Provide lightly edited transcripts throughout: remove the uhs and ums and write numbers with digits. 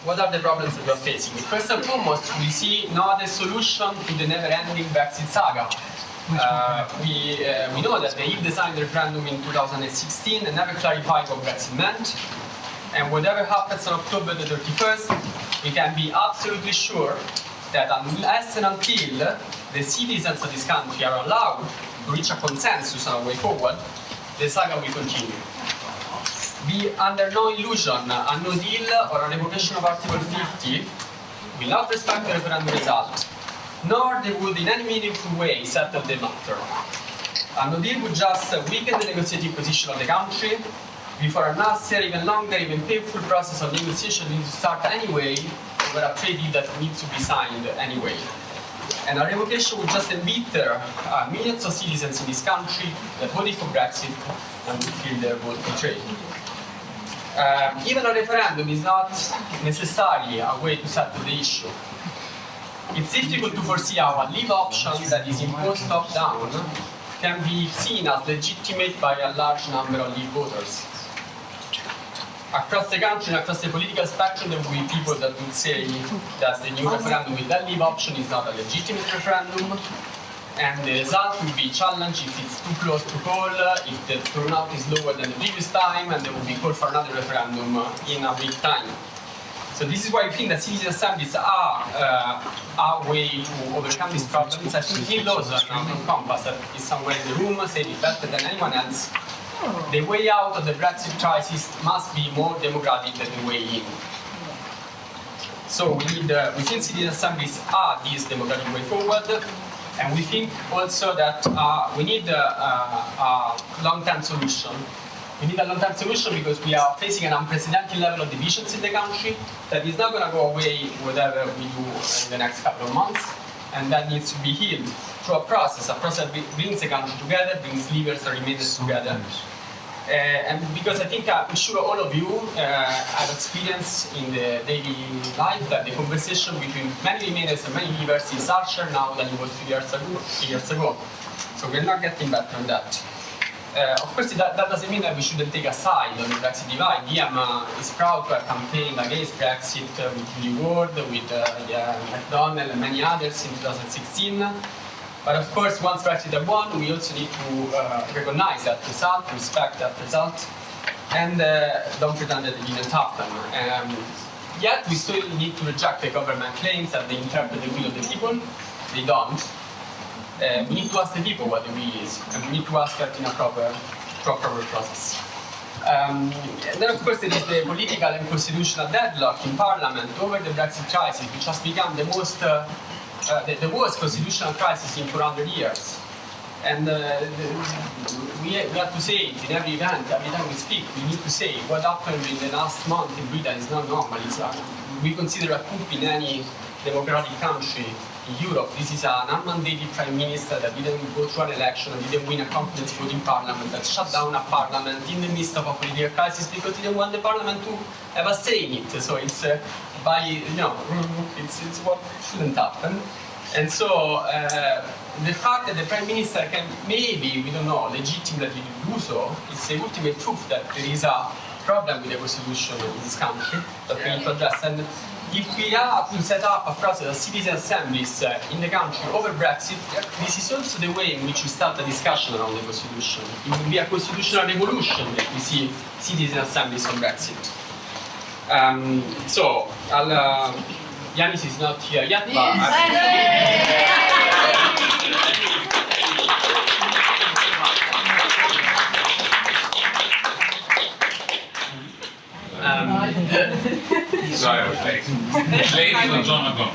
what are the problems that we are facing? First and foremost, we see not a solution to the never-ending Brexit saga. We know that the EU designed the referendum in 2016 and never clarified what Brexit meant. And whatever happens on October the 31st, we can be absolutely sure that unless and until the citizens of this country are allowed to reach a consensus on a way forward, the saga will continue. Be under no illusion, a no deal or a revocation of Article 50 will not respect the referendum result, nor they would in any meaningful way settle the matter. A no deal would just weaken the negotiating position of the country before a nastier, even longer, even painful process of negotiation needs to start anyway over a treaty that needs to be signed anyway. And a revocation would just embitter millions of citizens in this country that voted for Brexit and would feel their vote betrayed. Even a referendum is not necessarily a way to settle the issue. It's difficult to foresee how a leave option that is imposed top-down can be seen as legitimate by a large number of leave voters. Across the country and across the political spectrum, there will be people that would say that the new referendum with that leave option is not a legitimate referendum, and the result will be challenged if it's too close to call, if the turnout is lower than the previous time, and there will be call for another referendum in a week's time. So this is why I think that citizen assemblies are a way to overcome this problem. It's actually Neil Lawson from Compass that is somewhere in the room, saying it better than anyone else. The way out of the Brexit crisis must be more democratic than the way in. So we think citizen assemblies are this democratic way forward, and we think also that we need a long-term solution. We need a long-term solution because we are facing an unprecedented level of divisions in the country that is not going to go away whatever we do in the next couple of months, and that needs to be healed through a process that brings the country together, brings leaders and remainers together. And because I think I'm sure all of you have experience in the daily life that the conversation between many remainers and many leaders is harsher now than it was 3 years ago. So we're not getting better on that. Of course, that doesn't mean that we shouldn't take a side on the Brexit divide. DiEM is proud to have campaigned against Brexit with Ward, with McDonnell and many others in 2016. But of course, once Brexit had won, we also need to recognize that result, respect that result, and don't pretend that it didn't happen. Yet, we still need to reject the government claims that they interpret the will of the people. They don't. We need to ask the people what the will is, and we need to ask it in a proper process. And then, of course, there is the political and constitutional deadlock in Parliament over the Brexit crisis, which has become the worst constitutional crisis in 400 years. And we have to say it in every event, every time we speak, we need to say what happened in the last month in Britain is not normal. We consider a coup in any democratic country in Europe. This is an unmandated prime minister that didn't go through an election, didn't win a confidence vote in parliament, that shut down a parliament in the midst of a political crisis because he didn't want the parliament to have a say in it. So it's it's what shouldn't happen. And so the fact that the prime minister can maybe, we don't know, legitimately do so, is the ultimate proof that there is a problem with the constitution in this country that we need to address. And if we are to set up a process of citizen assemblies in the country over Brexit, this is also the way in which we start a discussion around the constitution. It will be a constitutional revolution that we see citizen assemblies on Brexit. Yanis is not here yet, but Sorry, I was late. Ladies and gentlemen.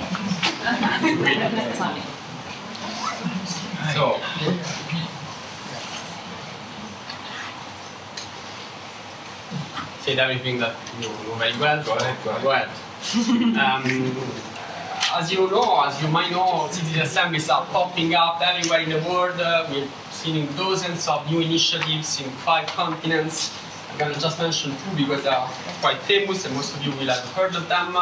So, said everything that you know very well. Go ahead. As you know, as you might know, citizen assemblies are popping up everywhere in the world. We've seen dozens of new initiatives in 5 continents. I'm going to just mention 2 because they are quite famous and most of you will have heard of them.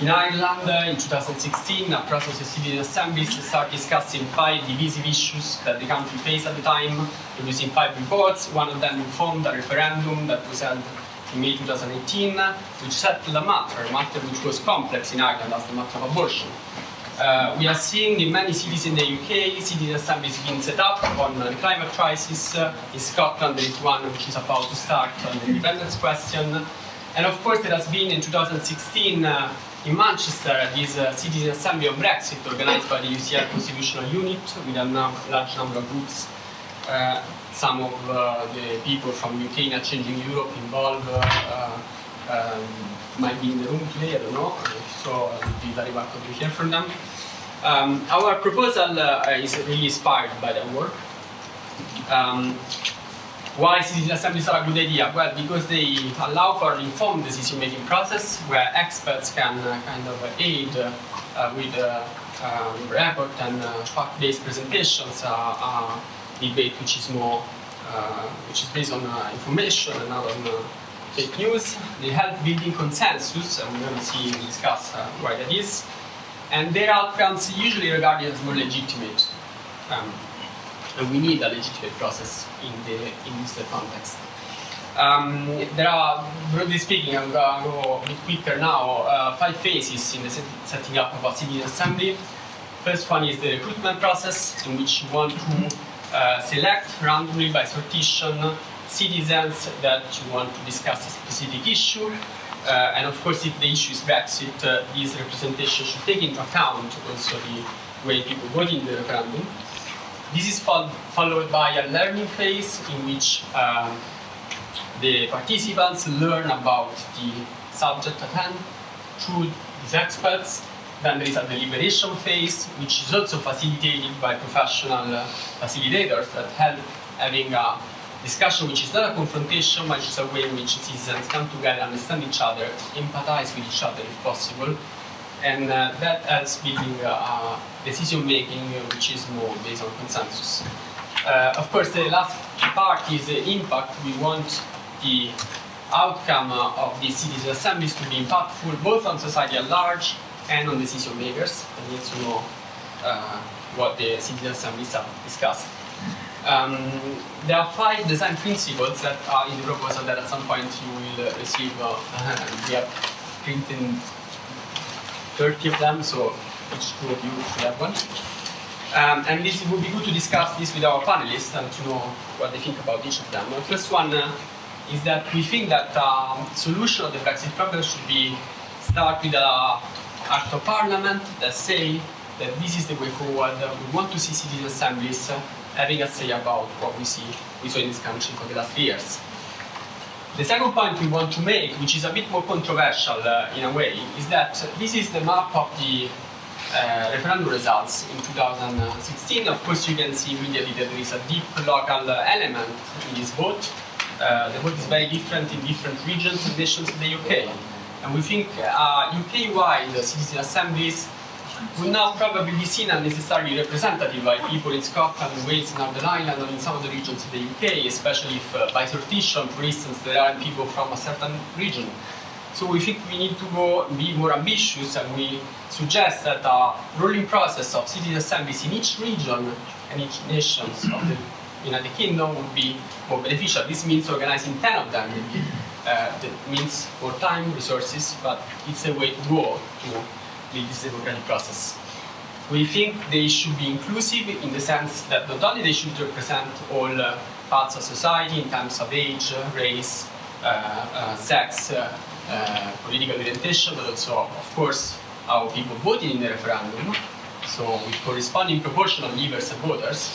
In Ireland, in 2016, a process of citizen assemblies started discussing 5 divisive issues that the country faced at the time, producing 5 reports. One of them informed a referendum that was held in May 2018, which settled a matter which was complex in Ireland as the matter of abortion. We are seeing in many cities in the UK, citizen assemblies being set up on the climate crisis. In Scotland, there is one which is about to start on the independence question. And of course, there has been in 2016 in Manchester this citizen assembly on Brexit organized by the UCL Constitutional Unit with a large number of groups. Some of the people from UK and Changing Europe involved might be in the room today, I don't know, so I would be very welcome to hear from them. Our proposal is really inspired by their work. Why citizen assemblies are a good idea? Well, because they allow for an informed decision-making process where experts can kind of aid with report and fact-based presentations, debate which is more, which is based on information and not on fake news. They help building consensus, and we're going to see and discuss why that is. And their outcomes usually regarded as more legitimate. And we need a legitimate process in this context. There are, broadly speaking, I'm going to go a bit quicker now, 5 phases in the setting up of a citizen assembly. First one is the recruitment process, in which you want to select randomly by sortition citizens that you want to discuss a specific issue. And of course, if the issue is Brexit, this representation should take into account also the way people vote in the referendum. This is followed by a learning phase in which the participants learn about the subject at hand through these experts. Then there is a deliberation phase, which is also facilitated by professional facilitators that help having a discussion which is not a confrontation, but is a way in which citizens come together, understand each other, empathize with each other if possible. And that helps building decision-making which is more based on consensus. Of course, the last part is the impact. We want the outcome of these citizen assemblies to be impactful both on society at large and on decision makers. They need to know what the citizen assemblies have discussed. There are 5 design principles that are in the proposal that at some point you will receive. We have printed 30 of them, so each 2 of you should have one. And this would be good to discuss this with our panelists and to know what they think about each of them. The first one is that we think that solution of the Brexit problem should be start with an act of parliament that say that this is the way forward. We want to see citizen assemblies having a say about what we saw in this country for the last 3 years. The second point we want to make, which is a bit more controversial in a way, is that this is the map of the referendum results in 2016. Of course, you can see immediately that there is a deep local element in this vote. The vote is very different in different regions and nations in the UK. And we think UK-wide citizen assemblies would not probably be seen as necessarily representative by people in Scotland, Wales, Northern Ireland, or in some of the regions of the UK, especially if by sortition, for instance, there are people from a certain region. So we think we need to be more ambitious, and we suggest that a rolling process of citizen assemblies in each region and each nation of the United Kingdom would be more beneficial. This means organizing 10 of them. That means more time, resources, but it's a way to go to this democratic process. We think they should be inclusive in the sense that not only they should represent all parts of society in terms of age, race, sex, political orientation, but also, of course, how people voted in the referendum, so with corresponding proportion of leavers and voters.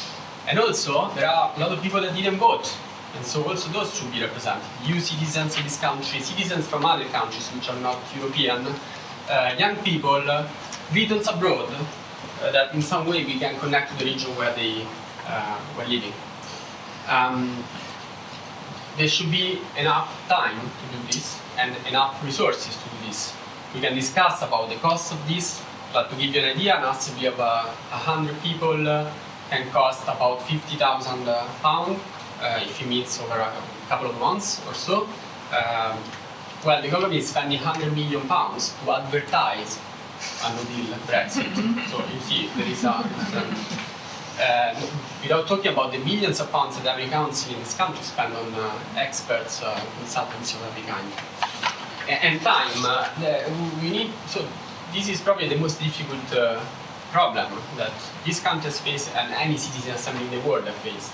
And also, there are a lot of people that didn't vote, and so also those should be represented. EU citizens of this country, citizens from other countries which are not European, young people, regions abroad, that in some way we can connect to the region where they were living. There should be enough time to do this and enough resources to do this. We can discuss about the cost of this, but to give you an idea, an assembly of 100 people can cost about £50,000 if it meets over a couple of months or so. Well, the government is spending £100 million to advertise a no-deal Brexit. So you see, there is a different without talking about the millions of pounds that every council in this country spend on experts, consultancy of every kind. And time, we need, so this is probably the most difficult problem that these countries face and any citizen assembly in the world have faced.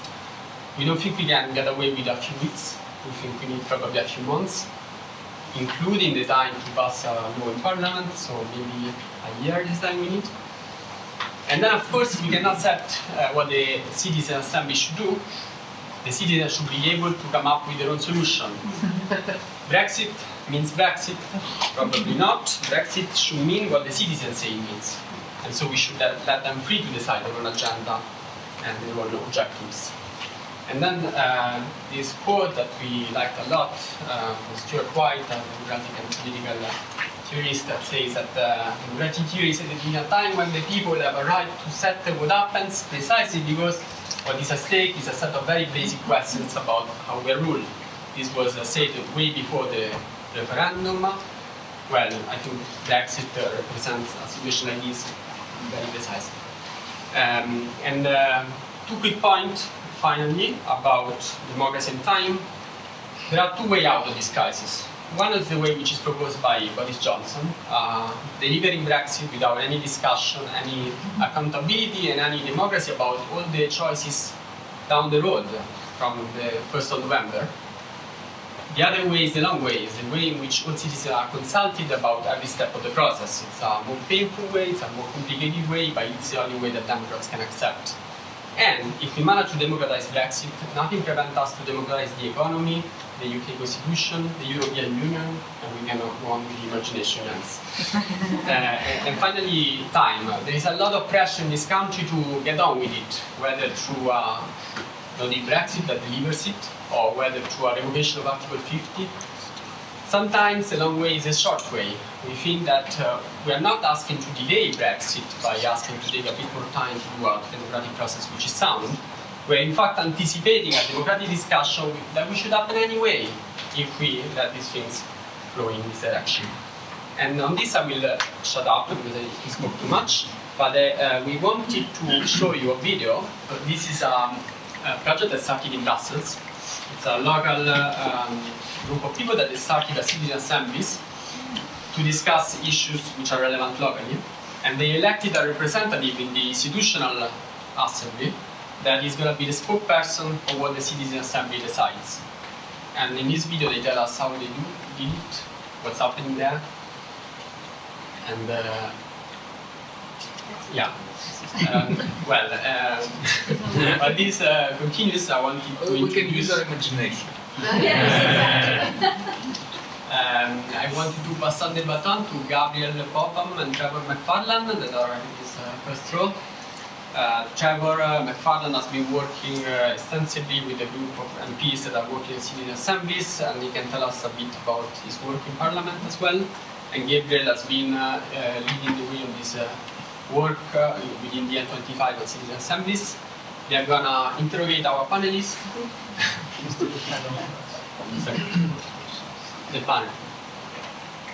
We don't think we can get away with a few weeks. We think we need probably a few months, including the time to pass a law in Parliament, so maybe a year this time we need. And then, of course, we cannot set what the citizen assembly should do. The citizens should be able to come up with their own solution. Brexit means Brexit? Probably not. Brexit should mean what the citizens say it means. And so we should let them free to decide their own agenda and their own objectives. And then this quote that we liked a lot from Stuart White, a democratic and political theorist, that says that democratic theory is in a time when the people have a right to set what happens precisely because what is at stake is a set of very basic questions about how we are ruled. This was said way before the referendum. Well, I think Brexit represents a situation like this very precisely. Two quick points, finally, about democracy and time. There are two ways out of this crisis. One is the way which is proposed by Boris Johnson, delivering Brexit without any discussion, any accountability, and any democracy about all the choices down the road from the 1st of November. The other way is the long way, is the way in which all citizens are consulted about every step of the process. It's a more painful way, it's a more complicated way, but it's the only way that Democrats can accept. And if we manage to democratize Brexit, nothing prevents us to democratize the economy, the UK Constitution, the European Union, and we can go on with the imagination else. And finally, time. There is a lot of pressure in this country to get on with it, whether through the Brexit that delivers it, or whether through a revocation of Article 50. Sometimes the long way is a short way. We think that we are not asking to delay Brexit by asking to take a bit more time to do a democratic process which is sound. We are in fact anticipating a democratic discussion that we should happen anyway if we let these things flow in this direction. And on this I will shut up because I spoke too much, but we wanted to show you a video. This is a project that started in Brussels. It's a local group of people that started as citizen assemblies to discuss issues which are relevant locally. And they elected a representative in the institutional assembly that is going to be the spokesperson for what the citizen assembly decides. And in this video they tell us how they did it, what's happening there. And yeah. But this continues, I wanted to introduce... We can use our imagination. I wanted to pass on the baton to Gabriel Popham and Trevor McFarlane that are in this first row. Trevor McFarlane has been working extensively with a group of MPs that are working in citizen assemblies, and he can tell us a bit about his work in Parliament as well. And Gabriel has been leading the way on this work within DiEM25 and citizen assemblies. They are going to interrogate our panelists. The panel.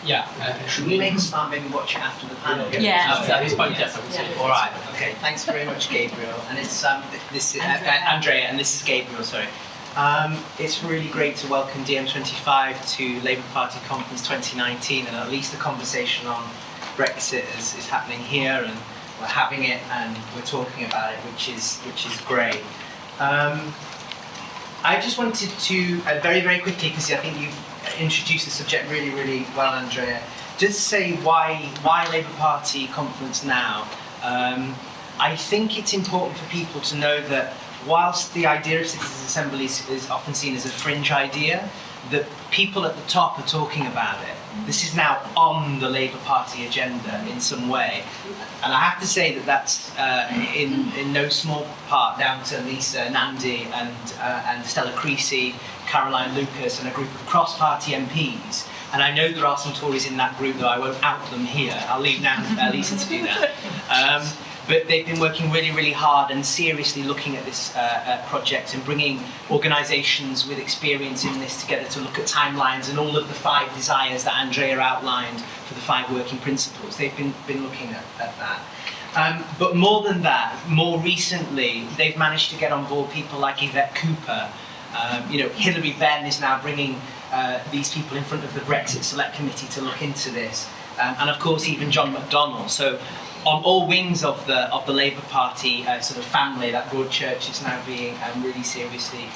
Yeah. Should we maybe start watching after the panel? Yeah. At this point, yes, I would say. All right. Okay. Thanks very much, Gabriel. And it's this is Andrea, and this is Gabriel. Sorry. It's really great to welcome DiEM25 to Labour Party Conference 2019, and at least the conversation on Brexit is happening here, and we're having it, and we're talking about it, which is great. I just wanted to very, very quickly, because I think you've introduced the subject really, really well, Andrea, just say why Labour Party Conference now. I think it's important for people to know that whilst the idea of citizens' assemblies is often seen as a fringe idea, that people at the top are talking about it. This is now on the Labour Party agenda in some way. And I have to say that that's in no small part down to Lisa Nandy and Stella Creasy, Caroline Lucas, and a group of cross-party MPs. And I know there are some Tories in that group, though I won't out them here. I'll leave now Lisa to do that. But they've been working really, really hard and seriously looking at this project and bringing organisations with experience in this together to look at timelines and all of the 5 desires that Andrea outlined for the 5 working principles. They've been looking at that. But more than that, more recently, they've managed to get on board people like Yvette Cooper. Hilary Benn is now bringing these people in front of the Brexit Select Committee to look into this. And of course, even John McDonnell. So on all wings of the Labour Party sort of family, that broad church is now being really seriously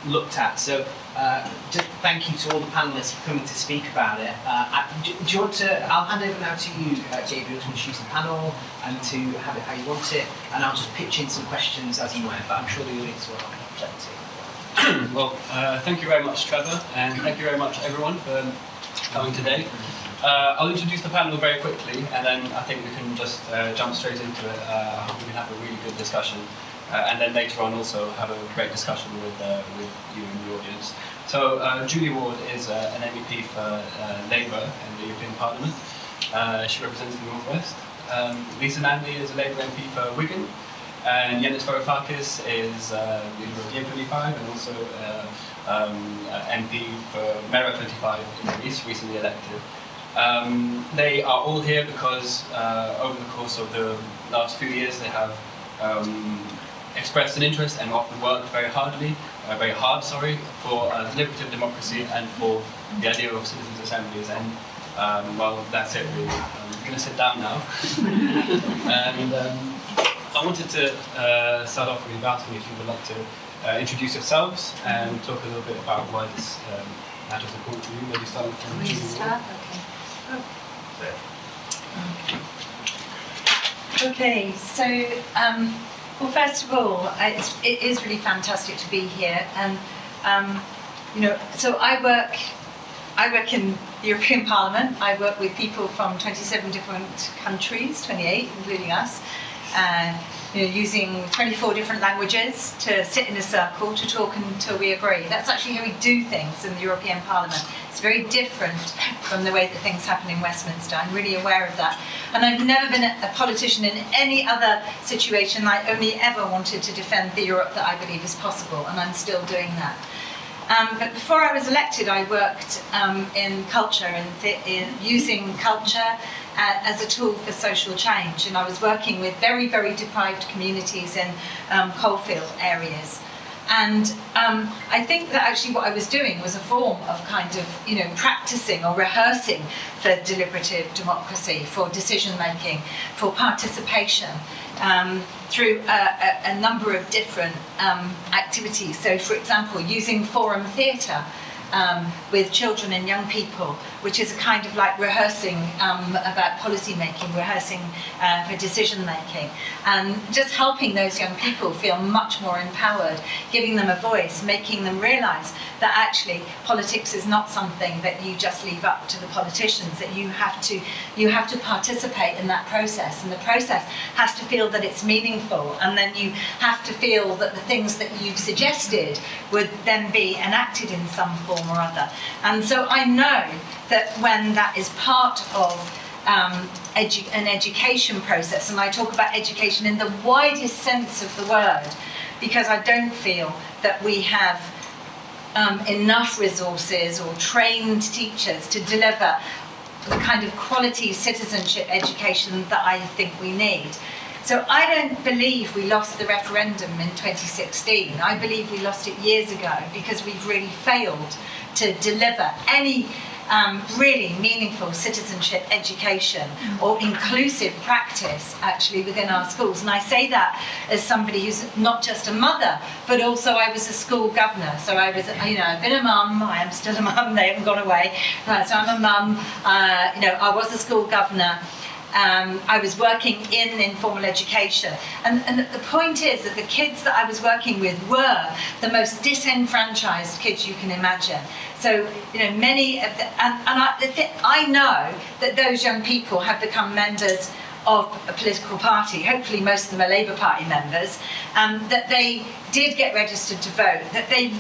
looked at. So just thank you to all the panellists for coming to speak about it. Do you want to, I'll hand over now to you, Gabriel, to introduce the panel and to have it how you want it, and I'll just pitch in some questions as you went, but I'm sure the audience will have plenty. Well, thank you very much, Trevor, and thank you very much, everyone, for coming today. I'll introduce the panel very quickly, and then I think we can just jump straight into it. I hope we can have a really good discussion, and then later on also have a great discussion with you in the audience. So Julie Ward is an MEP for Labour in the European Parliament. She represents the North West. Lisa Nandy is a Labour MP for Wigan. And Yanis Varoufakis is DiEM25 and also MP for MeRA25 in Greece, recently elected. They are all here because over the course of the last few years they have expressed an interest and often worked very hard, for deliberative democracy and for the idea of citizens' assemblies. And well, that's it really. I'm going to sit down now. And I wanted to start off with asking if you would like to introduce yourselves and talk a little bit about why this matters important to you. Maybe starting from Julie Ward. Okay, so well, first of all, it is really fantastic to be here, and so I work in the European Parliament. I work with people from 27 different countries, 28 including us. Using 24 different languages to sit in a circle to talk until we agree. That's actually how we do things in the European Parliament. It's very different from the way that things happen in Westminster. I'm really aware of that. And I've never been a politician in any other situation. I only ever wanted to defend the Europe that I believe is possible, and I'm still doing that. But before I was elected, I worked in culture and in using culture as a tool for social change, and I was working with very, very deprived communities in coalfield areas. And I think that actually what I was doing was a form of kind of, practicing or rehearsing for deliberative democracy, for decision making, for participation. Through a number of different activities. So, for example, using forum theatre with children and young people, which is a kind of like rehearsing about policy making, rehearsing for decision making, and just helping those young people feel much more empowered, giving them a voice, making them realise that actually politics is not something that you just leave up to the politicians, that you have to participate in that process, and the process has to feel that it's meaningful, and then you have to feel that the things that you've suggested would then be enacted in some form or other. And so I know that when that is part of an education process, and I talk about education in the widest sense of the word, because I don't feel that we have enough resources or trained teachers to deliver the kind of quality citizenship education that I think we need. So I don't believe we lost the referendum in 2016. I believe we lost it years ago because we've really failed to deliver any really meaningful citizenship education or inclusive practice actually within our schools. And I say that as somebody who's not just a mother, but also I was a school governor. So I was, I've been a mum, I am still a mum, they haven't gone away. So I'm a mum, I was a school governor. I was working in informal education, and the point is that the kids that I was working with were the most disenfranchised kids you can imagine. So, many of the, I know that those young people have become members of a political party, hopefully most of them are Labour Party members, that they did get registered to vote, that they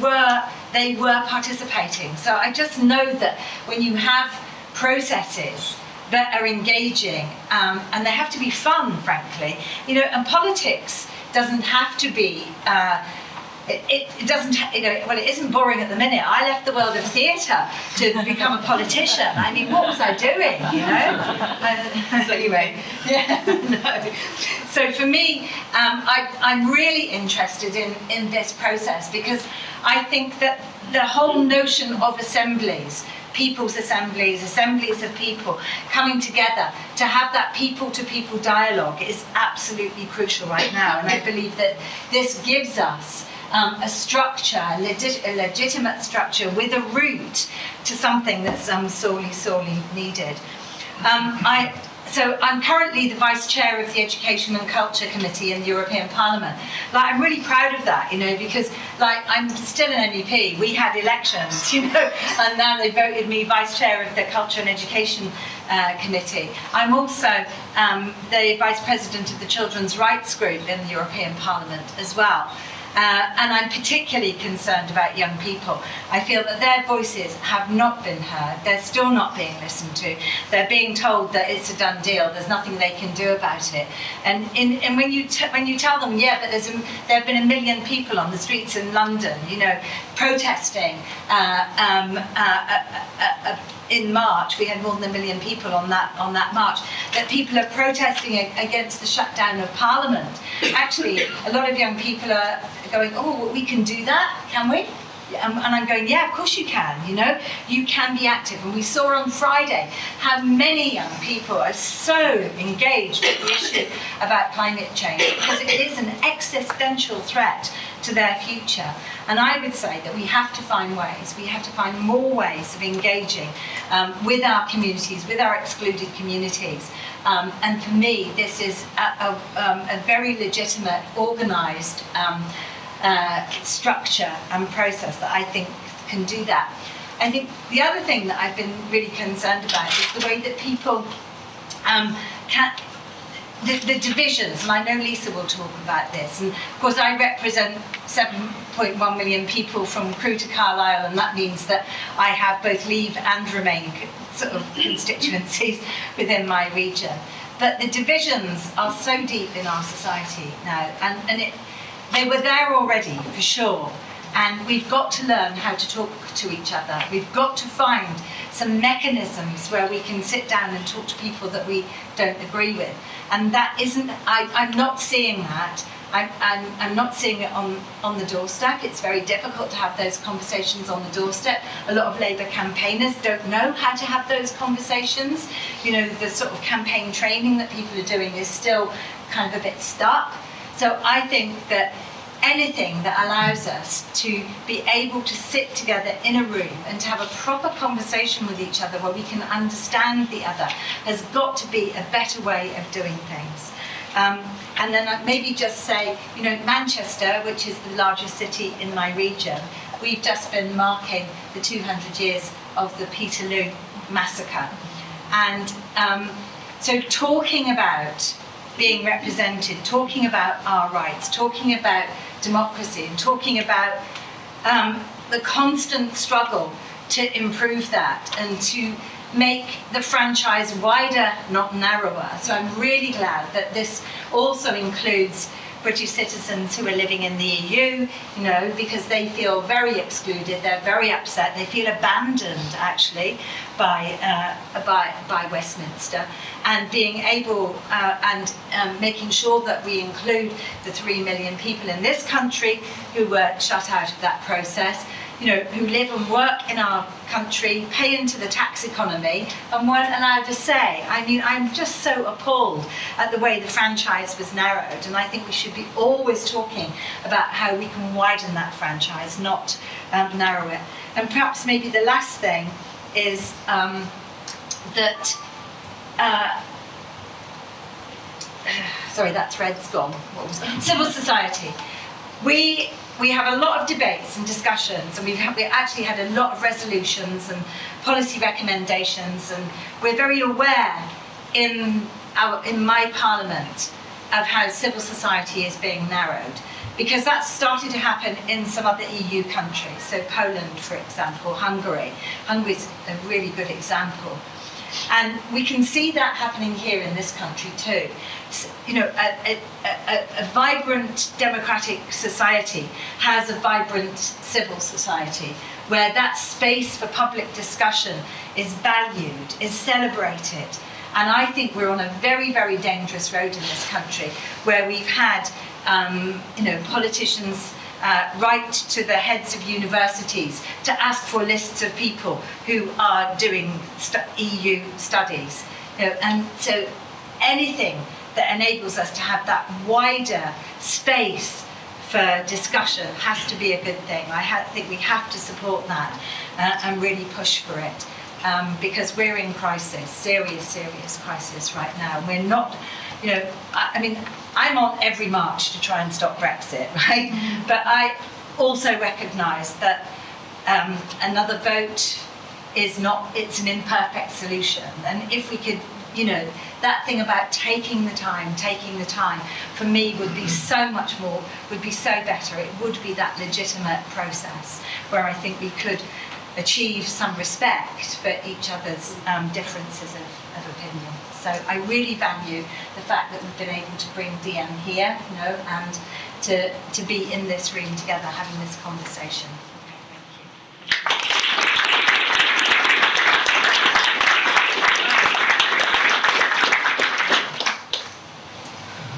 were participating. So I just know that when you have processes that are engaging, and they have to be fun, frankly. And politics doesn't have to be. It doesn't. Well, it isn't boring at the minute. I left the world of theatre to become a politician. I mean, what was I doing? So anyway. Yeah, no. So for me, I'm really interested in this process because I think that the whole notion of assemblies, people's assemblies, assemblies of people coming together to have that people-to-people dialogue is absolutely crucial right now. And I believe that this gives us a structure, a legitimate structure with a route to something that's sorely needed. So I'm currently the Vice Chair of the Education and Culture Committee in the European Parliament. Like, I'm really proud of that, you know, because like I'm still an MEP. We had elections, you know, and now they voted me Vice Chair of the Culture and Education Committee. I'm also the Vice President of the Children's Rights Group in the European Parliament as well. And I'm particularly concerned about young people. I feel that their voices have not been heard. They're still not being listened to. They're being told that it's a done deal. There's nothing they can do about it. And when you tell them, yeah, but there have been 1 million people on the streets in London, you know, protesting. In March, we had more than 1 million people on that march, that people are protesting against the shutdown of Parliament. Actually, a lot of young people are going, oh, well, we can do that, can we? And I'm going, yeah, of course you can, you know, you can be active. And we saw on Friday how many young people are so engaged with the issue about climate change because it is an existential threat to their future. And I would say that we have to find ways, we have to find more ways of engaging with our communities, with our excluded communities. And for me, this is a very legitimate, organised structure and process that I think can do that. I think the other thing that I've been really concerned about is the way that people the divisions, and I know Lisa will talk about this, and of course I represent 7.1 million people from Crewe to Carlisle, and that means that I have both Leave and Remain sort of constituencies within my region. But the divisions are so deep in our society now, and they were there already, for sure. And we've got to learn how to talk to each other. We've got to find some mechanisms where we can sit down and talk to people that we don't agree with. And that isn't, I'm not seeing that. I'm not seeing it on the doorstep. It's very difficult to have those conversations on the doorstep. A lot of Labour campaigners don't know how to have those conversations. You know, the sort of campaign training that people are doing is still kind of a bit stuck. So I think that anything that allows us to be able to sit together in a room and to have a proper conversation with each other where we can understand the other has got to be a better way of doing things. And then I'd maybe just say, you know, Manchester, which is the largest city in my region, we've just been marking the 200 years of the Peterloo massacre. And so talking about being represented, talking about our rights, talking about democracy, and talking about the constant struggle to improve that and to make the franchise wider, not narrower. So I'm really glad that this also includes British citizens who are living in the EU, you know, because they feel very excluded, they're very upset, they feel abandoned actually by Westminster, and being able and making sure that we include the 3 million people in this country who were shut out of that process, you know, who live and work in our country, pay into the tax economy, and weren't allowed to say. I mean, I'm just so appalled at the way the franchise was narrowed, and I think we should be always talking about how we can widen that franchise, not narrow it. And perhaps maybe the last thing is that, sorry, that thread's gone. What was it? Civil society. We have a lot of debates and discussions, and we actually had a lot of resolutions and policy recommendations, and we're very aware in my parliament of how civil society is being narrowed, because that's started to happen in some other EU countries. So Poland, for example, Hungary. Hungary's a really good example. And we can see that happening here in this country too. So, you know, a vibrant democratic society has a vibrant civil society where that space for public discussion is valued, is celebrated, And I think we're on a very, very dangerous road in this country, where we've had politicians write to the heads of universities to ask for lists of people who are doing EU studies. And so anything that enables us to have that wider space for discussion has to be a good thing. I think we have to support that and really push for it. Because we're in crisis, serious crisis right now. We're not, I'm on every march to try and stop Brexit, right? Mm-hmm. But I also recognise that another vote is it's an imperfect solution. And if we could, that thing about taking the time, for me would be so much more, would be so better. It would be that legitimate process where I think we could achieve some respect for each other's differences of opinion. So I really value the fact that we've been able to bring DiEM here, and to be in this room together having this conversation. Thank you.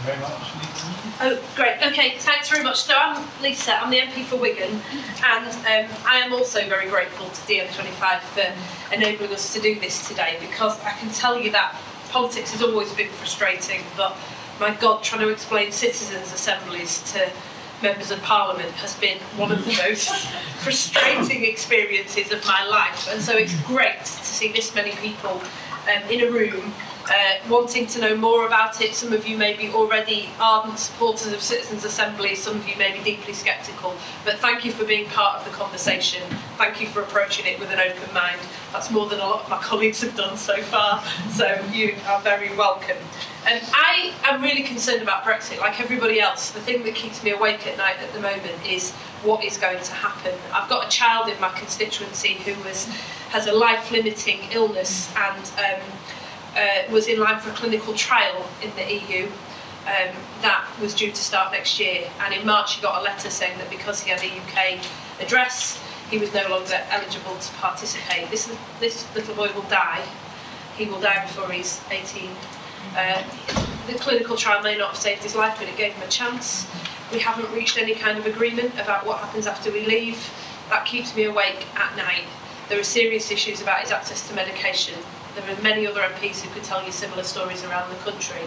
Very much, Lisa. Oh, great. Okay, thanks very much. So I'm Lisa, I'm the MP for Wigan, and I am also very grateful to DiEM25 for enabling us to do this today, because I can tell you that politics has always been frustrating, but my God, trying to explain citizens' assemblies to members of Parliament has been one of the most frustrating experiences of my life. And so it's great to see this many people in a room wanting to know more about it. Some of you may be already ardent supporters of citizens' assemblies, some of you may be deeply sceptical, but thank you for being part of the conversation. Thank you for approaching it with an open mind. That's more than a lot of my colleagues have done so far, so you are very welcome. And I am really concerned about Brexit, like everybody else. The thing that keeps me awake at night at the moment is what is going to happen. I've got a child in my constituency who has a life-limiting illness and was in line for a clinical trial in the EU that was due to start next year. And in March he got a letter saying that because he had a UK address, he was no longer eligible to participate. This little boy will die. He will die before he's 18. The clinical trial may not have saved his life, but it gave him a chance. We haven't reached any kind of agreement about what happens after we leave. That keeps me awake at night. There are serious issues about his access to medication. There are many other MPs who could tell you similar stories around the country.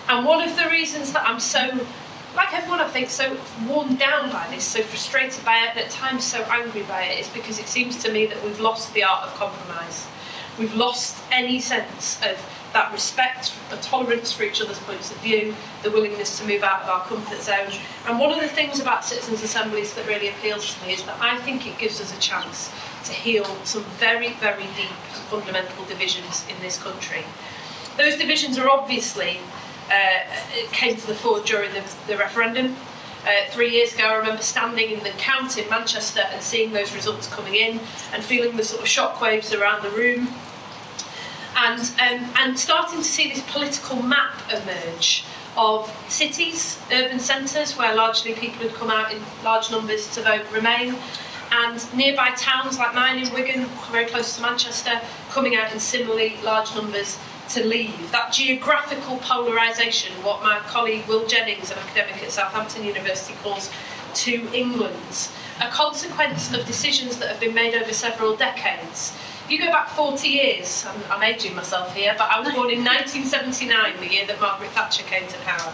And one of the reasons that I'm so, like everyone I think, so worn down by this, so frustrated by it, and at times so angry by it, is because it seems to me that we've lost the art of compromise. We've lost any sense of that respect, the tolerance for each other's points of view, the willingness to move out of our comfort zone. And one of the things about citizens' assemblies that really appeals to me is that I think it gives us a chance to heal some very, very deep and fundamental divisions in this country. Those divisions are obviously came to the fore during the referendum. 3 years ago, I remember standing in the count in Manchester and seeing those results coming in and feeling the sort of shockwaves around the room. And starting to see this political map emerge of cities, urban centres, where largely people had come out in large numbers to vote Remain, and nearby towns like mine in Wigan, very close to Manchester, coming out in similarly large numbers to leave. That geographical polarisation, what my colleague Will Jennings, an academic at Southampton University, calls two Englands, a consequence of decisions that have been made over several decades. If you go back 40 years, I'm ageing myself here, but I was born in 1979, the year that Margaret Thatcher came to power.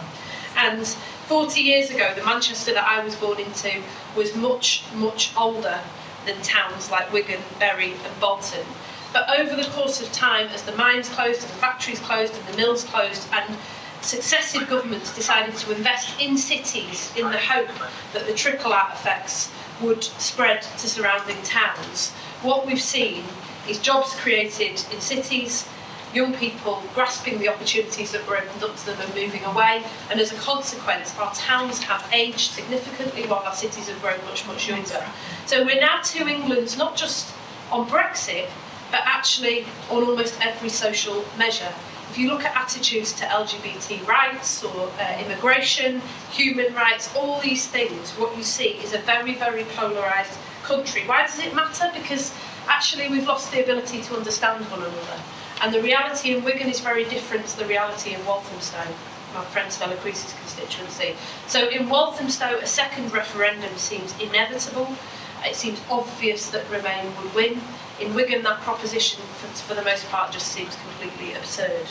And 40 years ago, the Manchester that I was born into was much, much older than towns like Wigan, Bury and Bolton. But over the course of time, as the mines closed, and the factories closed, and the mills closed, and successive governments decided to invest in cities in the hope that the trickle-out effects would spread to surrounding towns, what we've seen is jobs created in cities, young people grasping the opportunities that were opened up to them and moving away, and as a consequence our towns have aged significantly while our cities have grown much, much younger. So we're now two Englands, not just on Brexit, but actually on almost every social measure. If you look at attitudes to LGBT rights or immigration, human rights, all these things, what you see is a very, very polarised country. Why does it matter? Because actually we've lost the ability to understand one another. And the reality in Wigan is very different to the reality in Walthamstow, my friend Stella Creasy's constituency. So in Walthamstow, a second referendum seems inevitable. It seems obvious that Remain would win. In Wigan, that proposition, for the most part, just seems completely absurd.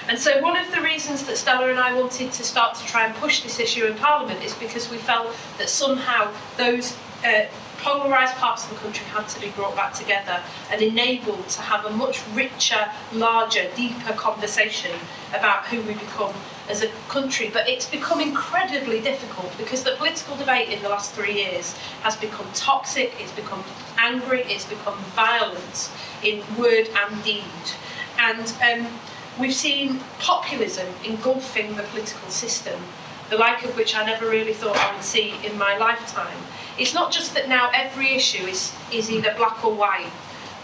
And so one of the reasons that Stella and I wanted to start to try and push this issue in Parliament is because we felt that somehow those polarised parts of the country had to be brought back together and enabled to have a much richer, larger, deeper conversation about who we become as a country. But it's become incredibly difficult because the political debate in the last 3 years has become toxic, it's become angry, it's become violent in word and deed. And we've seen populism engulfing the political system, the like of which I never really thought I would see in my lifetime. It's not just that now every issue is either black or white,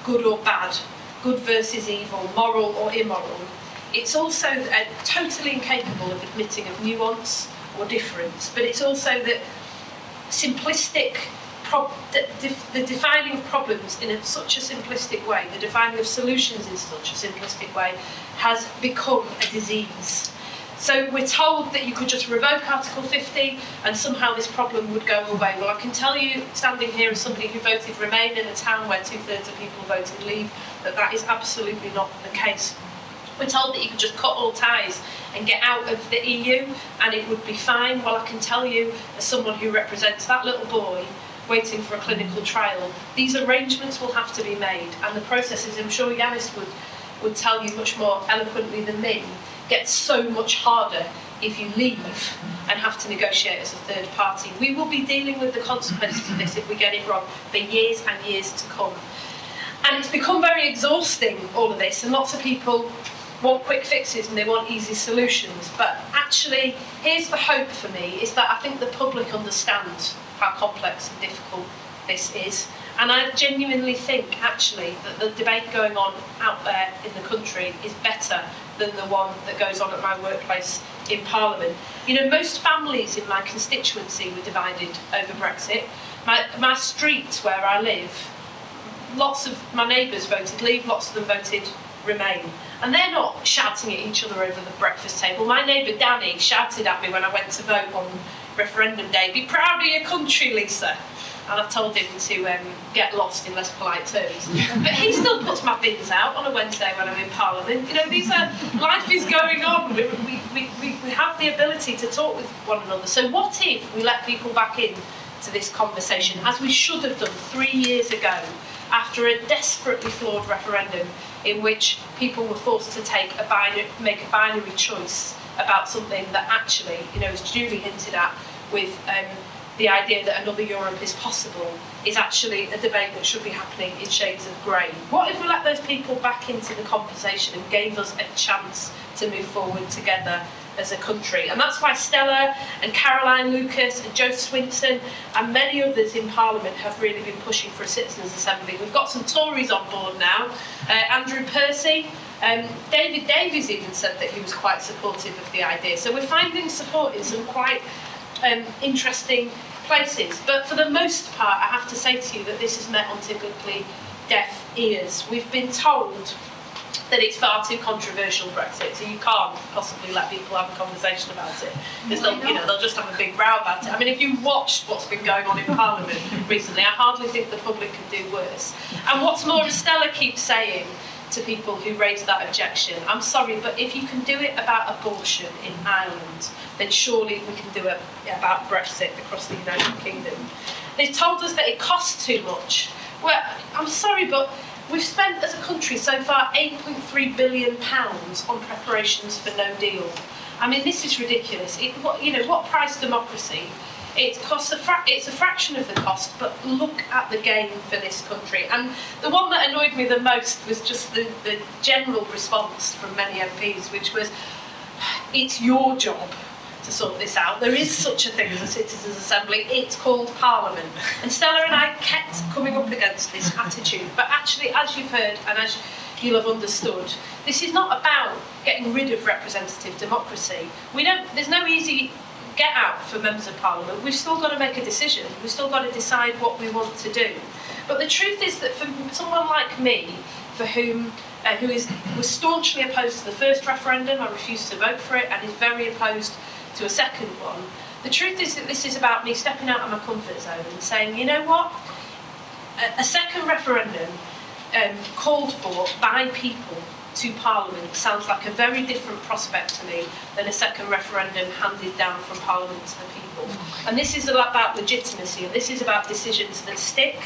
good or bad, good versus evil, moral or immoral. It's also totally incapable of admitting of nuance or difference, but it's also that simplistic, the defining of problems in such a simplistic way, the defining of solutions in such a simplistic way, has become a disease. So we're told that you could just revoke Article 50 and somehow this problem would go away. Well, I can tell you, standing here as somebody who voted Remain in a town where 2/3 of people voted Leave, that is absolutely not the case. We're told that you could just cut all ties and get out of the EU and it would be fine. Well, I can tell you, as someone who represents that little boy waiting for a clinical trial, these arrangements will have to be made, and the processes, I'm sure Yanis would tell you much more eloquently than me, gets so much harder if you leave and have to negotiate as a third party. We will be dealing with the consequences of this if we get it wrong for years and years to come. And it's become very exhausting, all of this, and lots of people want quick fixes and they want easy solutions. But actually, here's the hope for me, is that I think the public understand how complex and difficult this is. And I genuinely think, actually, that the debate going on out there in the country is better than the one that goes on at my workplace in Parliament. You know, most families in my constituency were divided over Brexit. My street where I live, lots of my neighbours voted Leave, lots of them voted Remain. And they're not shouting at each other over the breakfast table. My neighbour Danny shouted at me when I went to vote on referendum day, "Be proud of your country, Lisa." And I've told him to get lost in less polite terms. But he still puts my bins out on a Wednesday when I'm in Parliament. You know, life is going on. We have the ability to talk with one another. So what if we let people back in to this conversation, as we should have done 3 years ago, after a desperately flawed referendum in which people were forced to make a binary choice about something that actually, you know, is duly hinted at with the idea that another Europe is possible, is actually a debate that should be happening in shades of grey. What if we let those people back into the conversation and gave us a chance to move forward together as a country? And that's why Stella and Caroline Lucas and Joe Swinson and many others in Parliament have really been pushing for a citizens' assembly. We've got some Tories on board now, Andrew Percy. David Davies even said that he was quite supportive of the idea. So we're finding support in some quite interesting places. But for the most part, I have to say to you that this has met on typically deaf ears. We've been told that it's far too controversial, Brexit, so you can't possibly let people have a conversation about it, because they'll just have a big row about it. I mean, if you watched what's been going on in Parliament recently, I hardly think the public can do worse. And what's more, as Stella keeps saying to people who raise that objection, I'm sorry, but if you can do it about abortion in Ireland, then surely we can do it about Brexit across the United Kingdom. They've told us that it costs too much. Well, I'm sorry, but we've spent as a country so far £8.3 billion on preparations for no deal. I mean, this is ridiculous. What price democracy? It costs it's a fraction of the cost, but look at the gain for this country. And the one that annoyed me the most was just the general response from many MPs, which was, it's your job to sort this out. There is such a thing as a citizens' assembly. It's called Parliament. And Stella and I kept coming up against this attitude. But actually, as you've heard and as you'll have understood, this is not about getting rid of representative democracy. There's no easy get out for members of Parliament. We've still got to make a decision. We've still got to decide what we want to do. But the truth is that for someone like me, for whom who was staunchly opposed to the first referendum. I refused to vote for it, and is very opposed to a second one. The truth is that this is about me stepping out of my comfort zone and saying, you know what, a second referendum called for by people to Parliament sounds like a very different prospect to me than a second referendum handed down from Parliament to the people. And this is about legitimacy, and this is about decisions that stick.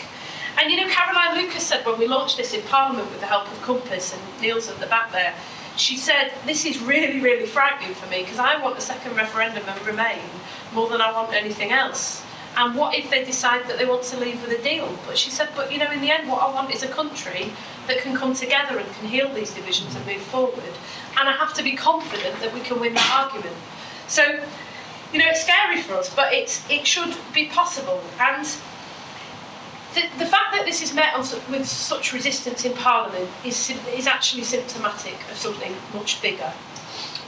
And you know, Caroline Lucas said when we launched this in Parliament with the help of Compass, and Neil's at the back there, she said, this is really, really frightening for me because I want a second referendum and Remain more than I want anything else. And what if they decide that they want to leave with a deal? But she said, but you know, in the end, what I want is a country that can come together and can heal these divisions and move forward. And I have to be confident that we can win that argument. So, you know, it's scary for us, but it should be possible. And the fact that this is met with such resistance in Parliament is actually symptomatic of something much bigger.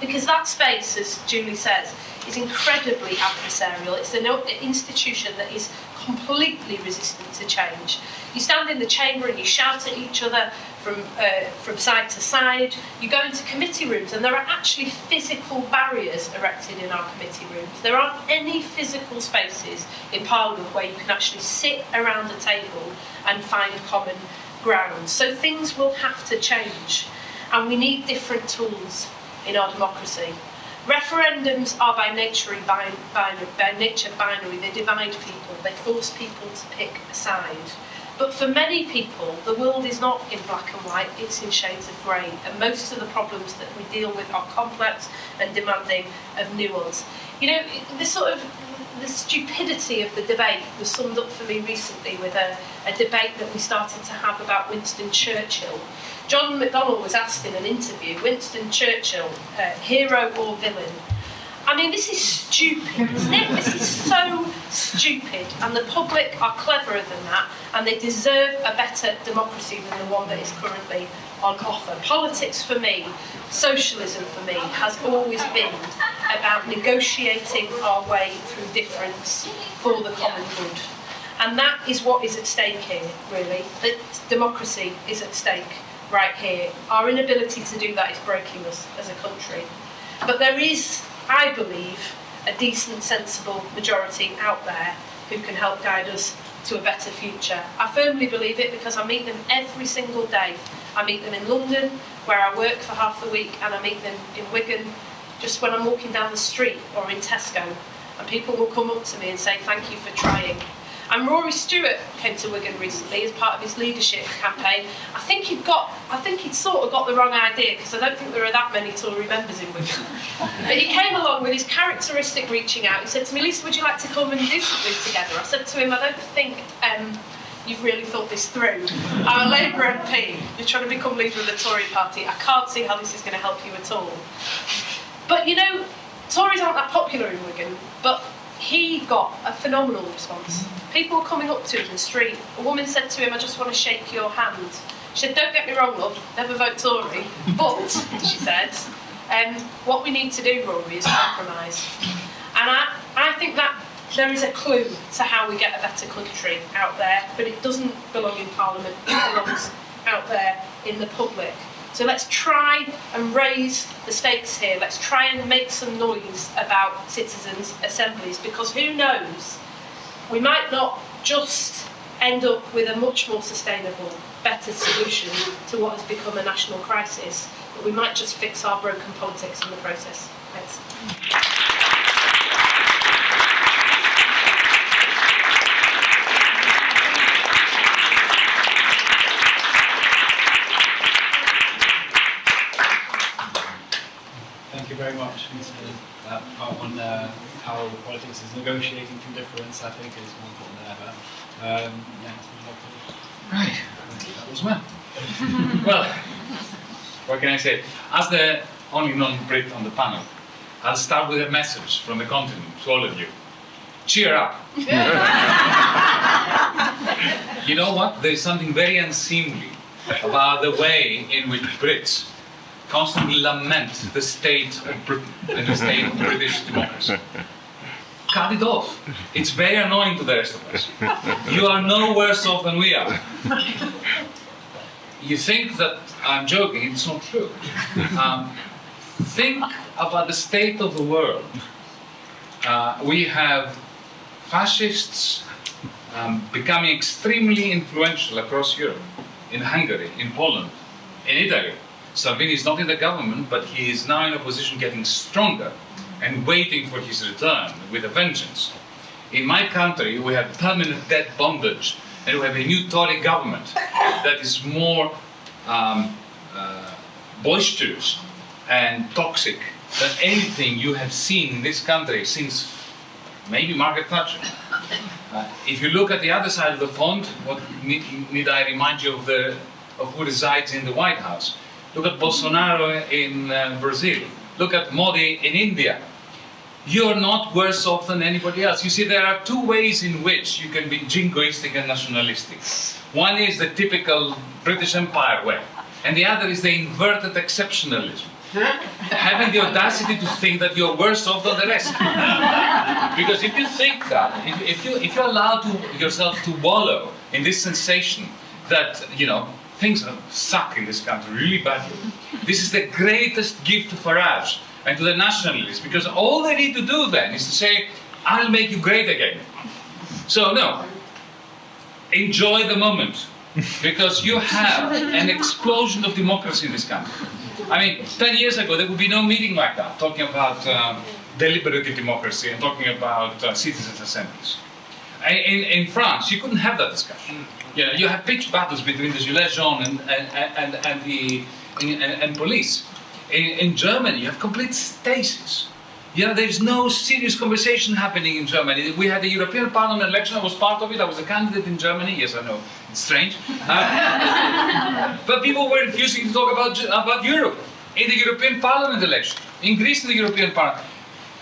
Because that space, as Julie says, is incredibly adversarial. It's an institution that is completely resistant to change. You stand in the chamber and you shout at each other from side to side. You go into committee rooms and there are actually physical barriers erected in our committee rooms. There aren't any physical spaces in Parliament where you can actually sit around a table and find common ground. So things will have to change, and we need different tools in our democracy. Referendums are by nature binary. They divide people. They force people to pick a side. But for many people, the world is not in black and white, it's in shades of grey. And most of the problems that we deal with are complex and demanding of nuance. You know, the stupidity of the debate was summed up for me recently with a debate that we started to have about Winston Churchill. John McDonnell was asked in an interview, Winston Churchill, hero or villain? I mean, this is stupid, isn't it? This is so stupid, and the public are cleverer than that, and they deserve a better democracy than the one that is currently on offer. Politics for me, socialism for me, has always been about negotiating our way through difference for the common good. And that is what is at stake here, really. That democracy is at stake right here. Our inability to do that is breaking us as a country. But there is, I believe, a decent, sensible majority out there who can help guide us to a better future. I firmly believe it because I meet them every single day. I meet them in London, where I work for half the week, and I meet them in Wigan, just when I'm walking down the street, or in Tesco, and people will come up to me and say, thank you for trying. And Rory Stewart came to Wigan recently as part of his leadership campaign. I think he'd sort of got the wrong idea, because I don't think there are that many Tory members in Wigan. But he came along with his characteristic reaching out. He said to me, Lisa, would you like to come and do something together? I said to him, I don't think you've really thought this through. I'm a Labour MP. You're trying to become leader of the Tory party. I can't see how this is going to help you at all. But you know, Tories aren't that popular in Wigan, but he got a phenomenal response. People were coming up to him in the street. A woman said to him, I just want to shake your hand. She said, don't get me wrong, love, never vote Tory. But, she said, what we need to do, Rory, is compromise. And I think that there is a clue to how we get a better country out there, but it doesn't belong in Parliament, it belongs out there in the public. So let's try and raise the stakes here. Let's try and make some noise about citizens' assemblies, because who knows, we might not just end up with a much more sustainable, better solution to what has become a national crisis, but we might just fix our broken politics in the process. Thanks. Thank you very much. That part on how politics is negotiating through difference, I think, is more important than ever. Right, that was well. Well, what can I say? As the only non-Brit on the panel, I'll start with a message from the continent to all of you. Cheer up! You know what? There is something very unseemly about the way in which Brits constantly lament the state of Britain and the state of British democracy. Cut it off. It's very annoying to the rest of us. You are no worse off than we are. you think that I'm joking, it's not true. Think about the state of the world. We have fascists becoming extremely influential across Europe, in Hungary, in Poland, in Italy. Salvini is not in the government, but he is now in a position getting stronger and waiting for his return with a vengeance. In my country, we have permanent debt bondage, and we have a new Tory government that is more boisterous and toxic than anything you have seen in this country since maybe Margaret Thatcher. If you look at the other side of the pond, what need I remind you of who resides in the White House? Look at Bolsonaro in Brazil. Look at Modi in India. You're not worse off than anybody else. You see, there are two ways in which you can be jingoistic and nationalistic. One is the typical British Empire way, and the other is the inverted exceptionalism. Having the audacity to think that you're worse off than the rest. Because if you think that, if you allow yourself to wallow in this sensation that, you know, things suck in this country really badly, this is the greatest gift to Farage and to the nationalists, because all they need to do then is to say, I'll make you great again. So no, enjoy the moment, because you have an explosion of democracy in this country. I mean, 10 years ago, there would be no meeting like that, talking about deliberative democracy and talking about citizens' assemblies. In France, you couldn't have that discussion. You know, you have pitched battles between the Gilets jaunes and police. In Germany, you have complete stasis. You know, there's no serious conversation happening in Germany. We had the European Parliament election, I was part of it, I was a candidate in Germany. Yes, I know, it's strange. But people were refusing to talk about Europe in the European Parliament election, in Greece in the European Parliament.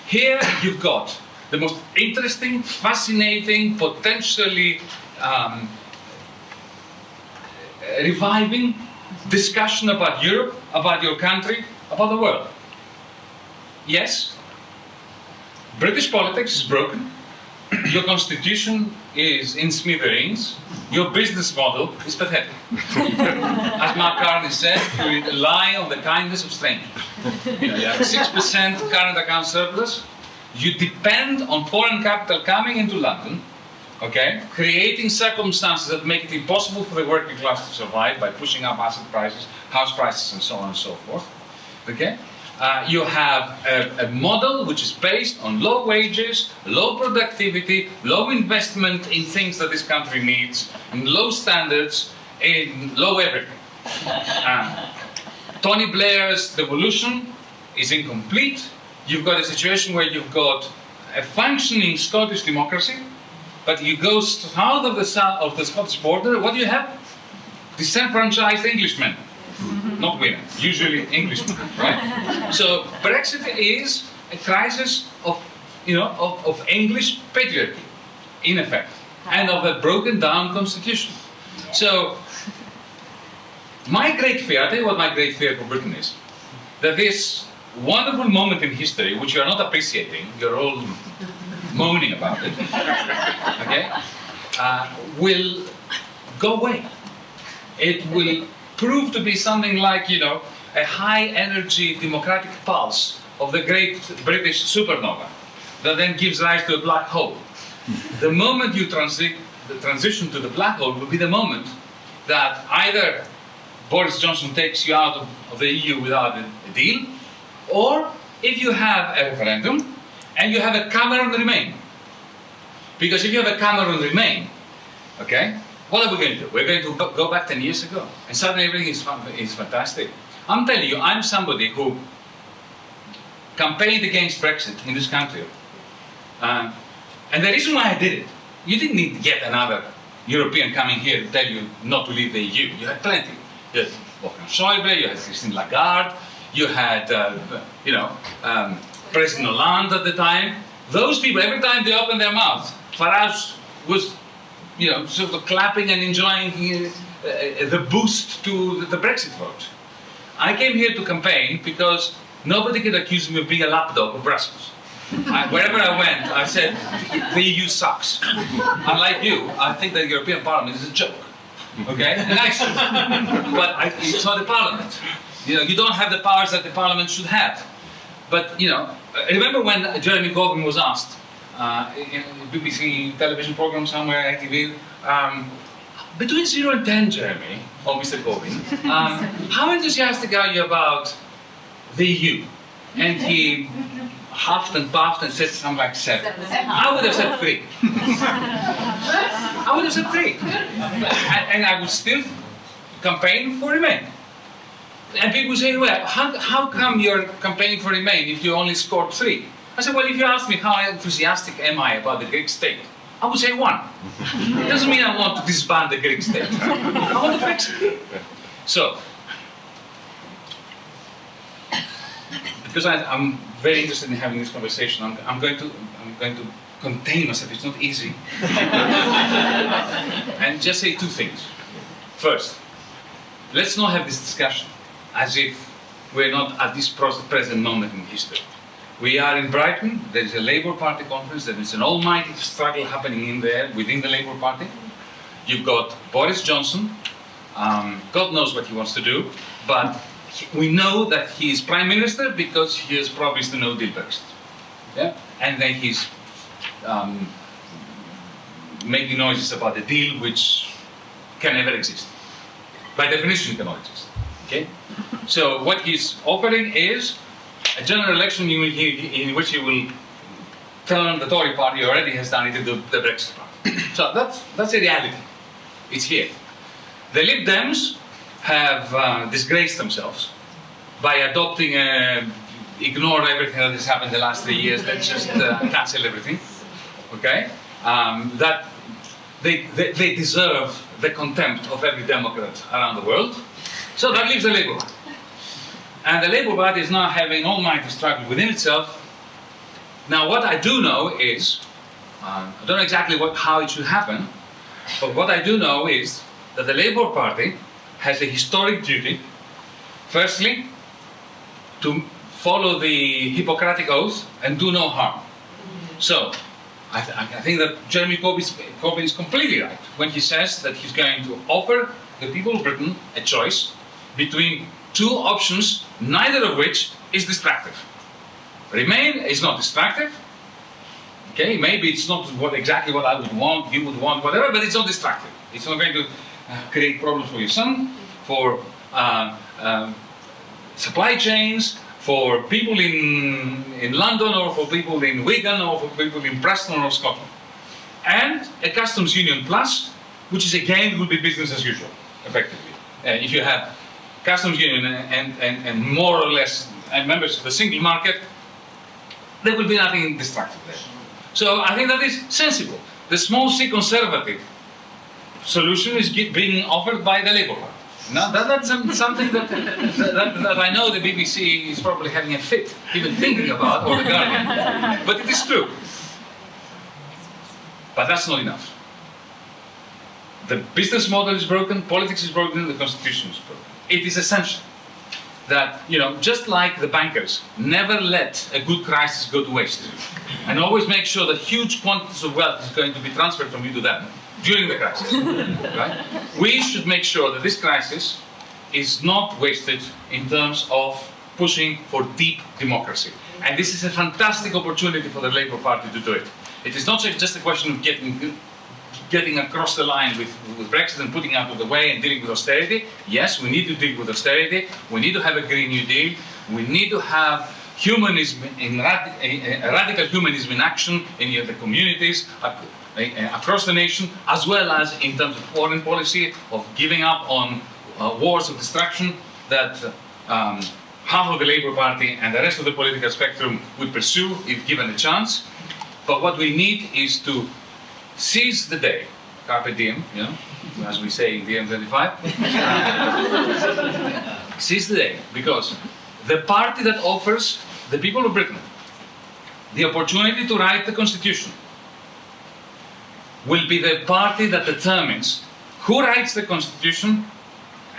Here you've got the most interesting, fascinating, potentially reviving discussion about Europe, about your country, about the world. Yes, British politics is broken, your constitution is in smithereens, your business model is pathetic. As Mark Carney said, you rely on the kindness of strangers. You know, you have 6% current account surplus, you depend on foreign capital coming into London, okay, creating circumstances that make it impossible for the working class to survive by pushing up asset prices, house prices, and so on and so forth. Okay? You have a model which is based on low wages, low productivity, low investment in things that this country needs, and low standards, and low everything. Tony Blair's devolution is incomplete. You've got a situation where you've got a functioning Scottish democracy, but you go south of the Scottish border, what do you have? Disenfranchised Englishmen. Not women, usually Englishmen, right? So Brexit is a crisis of, you know, of English patriarchy, in effect, and of a broken down constitution. So my great fear, I'll tell you what my great fear for Britain is, that this wonderful moment in history, which you are not appreciating, you're all moaning about it, okay, will go away. It will prove to be something like, you know, a high-energy democratic pulse of the great British supernova that then gives rise to a black hole. The moment you transition to the black hole will be the moment that either Boris Johnson takes you out of the EU without a deal, or if you have a referendum and you have a Cameron Remain. Because if you have a Cameron Remain, okay, what are we going to do? We're going to go back 10 years ago, and suddenly everything is fantastic. I'm telling you, I'm somebody who campaigned against Brexit in this country. And the reason why I did it, you didn't need yet another European coming here to tell you not to leave the EU. You had plenty. You had Wolfgang Schäuble, you had Christine Lagarde, you had, President Hollande at the time. Those people, every time they opened their mouth, Farage was, you know, sort of clapping and enjoying the boost to the Brexit vote. I came here to campaign because nobody could accuse me of being a lapdog of Brussels. Wherever I went, I said, the EU sucks. Unlike you, I think that the European Parliament is a joke. Okay, and I should. But it's not the parliament. You know, you don't have the powers that the parliament should have. But you know, remember when Jeremy Corbyn was asked in a BBC television program somewhere, ITV, between 0 and 10, Jeremy, or Mr. Corbyn, how enthusiastic are you about the EU? And he huffed and puffed and said something like 7. I would have said 3. I would have said 3. And I would still campaign for Remain. And people say, well, how come you're campaigning for Remain if you only scored 3? I said, well, if you ask me how enthusiastic am I about the Greek state, I would say 1. It doesn't mean I want to disband the Greek state. I want to fix it. So, because I'm very interested in having this conversation, I'm going to contain myself. It's not easy. And just say 2 things. First, let's not have this discussion as if we're not at this present moment in history. We are in Brighton. There is a Labour Party conference. There is an almighty struggle happening in there within the Labour Party. You've got Boris Johnson. God knows what he wants to do, but we know that he is Prime Minister because he has promised a no-deal Brexit. Yeah? And then he's making noises about a deal which can never exist. By definition, cannot exist. Okay? So what he's offering is a general election in which he will turn the Tory party, already has done it, into the Brexit party. So that's a reality. It's here. The Lib Dems have disgraced themselves by adopting ignore everything that has happened the last 3 years, let's just cancel everything. Okay? That they deserve the contempt of every Democrat around the world. So that leaves the Labour Party. And the Labour Party is now having almighty struggle within itself. Now what I do know is, I don't know exactly how it should happen, but what I do know is that the Labour Party has a historic duty, firstly, to follow the Hippocratic Oath and do no harm. So, I think that Jeremy Corbyn is completely right when he says that he's going to offer the people of Britain a choice between 2 options, neither of which is destructive. Remain is not destructive. Okay, maybe it's not exactly what I would want, you would want, whatever, but it's not destructive. It's not going to create problems for your son, for supply chains, for people in London, or for people in Wigan, or for people in Preston or Scotland. And a customs union plus, which is again will be business as usual, effectively. If you have customs union and more or less members of the single market, there will be nothing destructive there. So I think that is sensible. The small c conservative solution is being offered by the Labour Party. Now that's something that I know the BBC is probably having a fit, even thinking about, or the Guardian. But it is true. But that's not enough. The business model is broken, politics is broken, the constitution is broken. It is essential that, just like the bankers, never let a good crisis go to waste. And always make sure that huge quantities of wealth is going to be transferred from you to them during the crisis. Right? We should make sure that this crisis is not wasted in terms of pushing for deep democracy. And this is a fantastic opportunity for the Labour Party to do it. It is not just a question of getting across the line with Brexit and putting out of the way and dealing with austerity. Yes, we need to deal with austerity. We need to have a Green New Deal. We need to have humanism, radical humanism in action in the communities across the nation, as well as in terms of foreign policy, of giving up on wars of destruction that half of the Labour Party and the rest of the political spectrum would pursue if given a chance. But what we need is to seize the day, carpe diem, as we say in DiEM25. Seize the day, because the party that offers the people of Britain the opportunity to write the constitution will be the party that determines who writes the constitution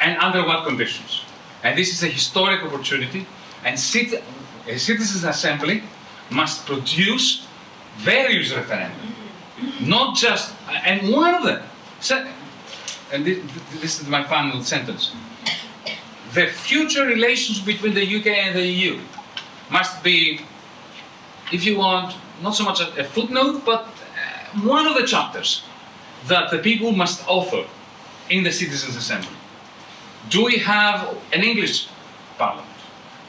and under what conditions. And this is a historic opportunity, and a citizens' assembly must produce various referenda. Not just, and one of them, and this is my final sentence, the future relations between the UK and the EU must be, if you want, not so much a footnote, but one of the chapters that the people must author in the Citizens' Assembly. Do we have an English Parliament?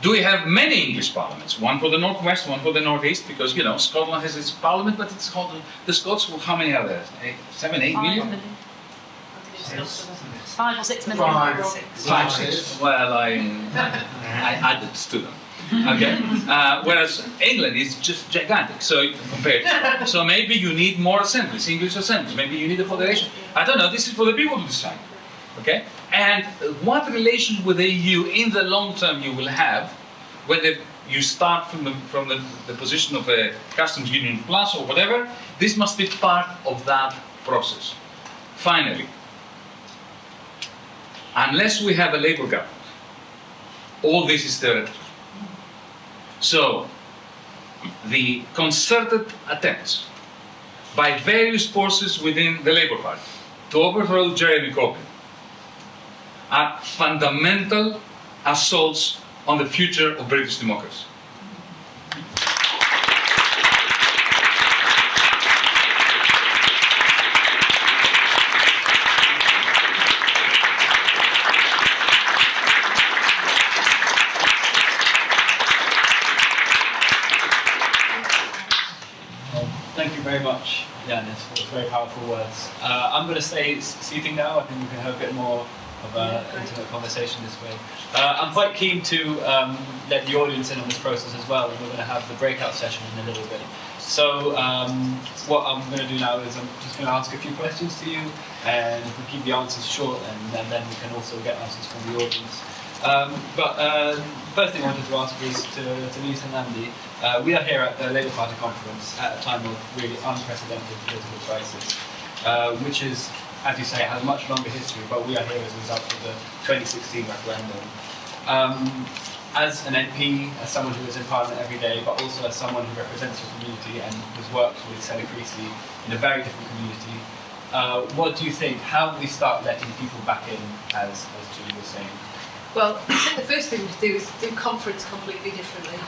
Do we have many English parliaments? One for the Northwest, one for the Northeast, because, you know, Scotland has its parliament, but it's called the Scots, how many are there? 7, 8 million? 5 or 6 million. 5, 6. Well, I added to them. Okay. Whereas England is just gigantic, so compared. So maybe you need more assemblies, English assemblies. Maybe you need a federation. I don't know. This is for the people to decide. Okay. And what relation with the EU in the long term you will have, whether you start from the position of a customs union plus or whatever, this must be part of that process. Finally, unless we have a Labour government, all this is theoretical. So, the concerted attempts by various forces within the Labour Party to overthrow Jeremy Corbyn are fundamental assaults on the future of British democracy. Thank you very much, Yanis, for those very powerful words. I'm going to stay seating now. I think we can have a bit more of an intimate conversation this way. I'm quite keen to let the audience in on this process as well, and we're going to have the breakout session in a little bit. So what I'm going to do now is I'm just going to ask a few questions to you, and if we keep the answers short, and then we can also get answers from the audience. First thing I wanted to ask is to Lisa Nandy. We are here at the Labour Party conference at a time of really unprecedented political crisis, which is, as you say, has a much longer history, but we are here as a result of the 2016 referendum. As an MP, as someone who is in Parliament every day, but also as someone who represents your community and has worked with Senator Creasy in a very different community, what do you think? How do we start letting people back in, as Julie was saying? Well, I think the first thing to do is do conference completely differently.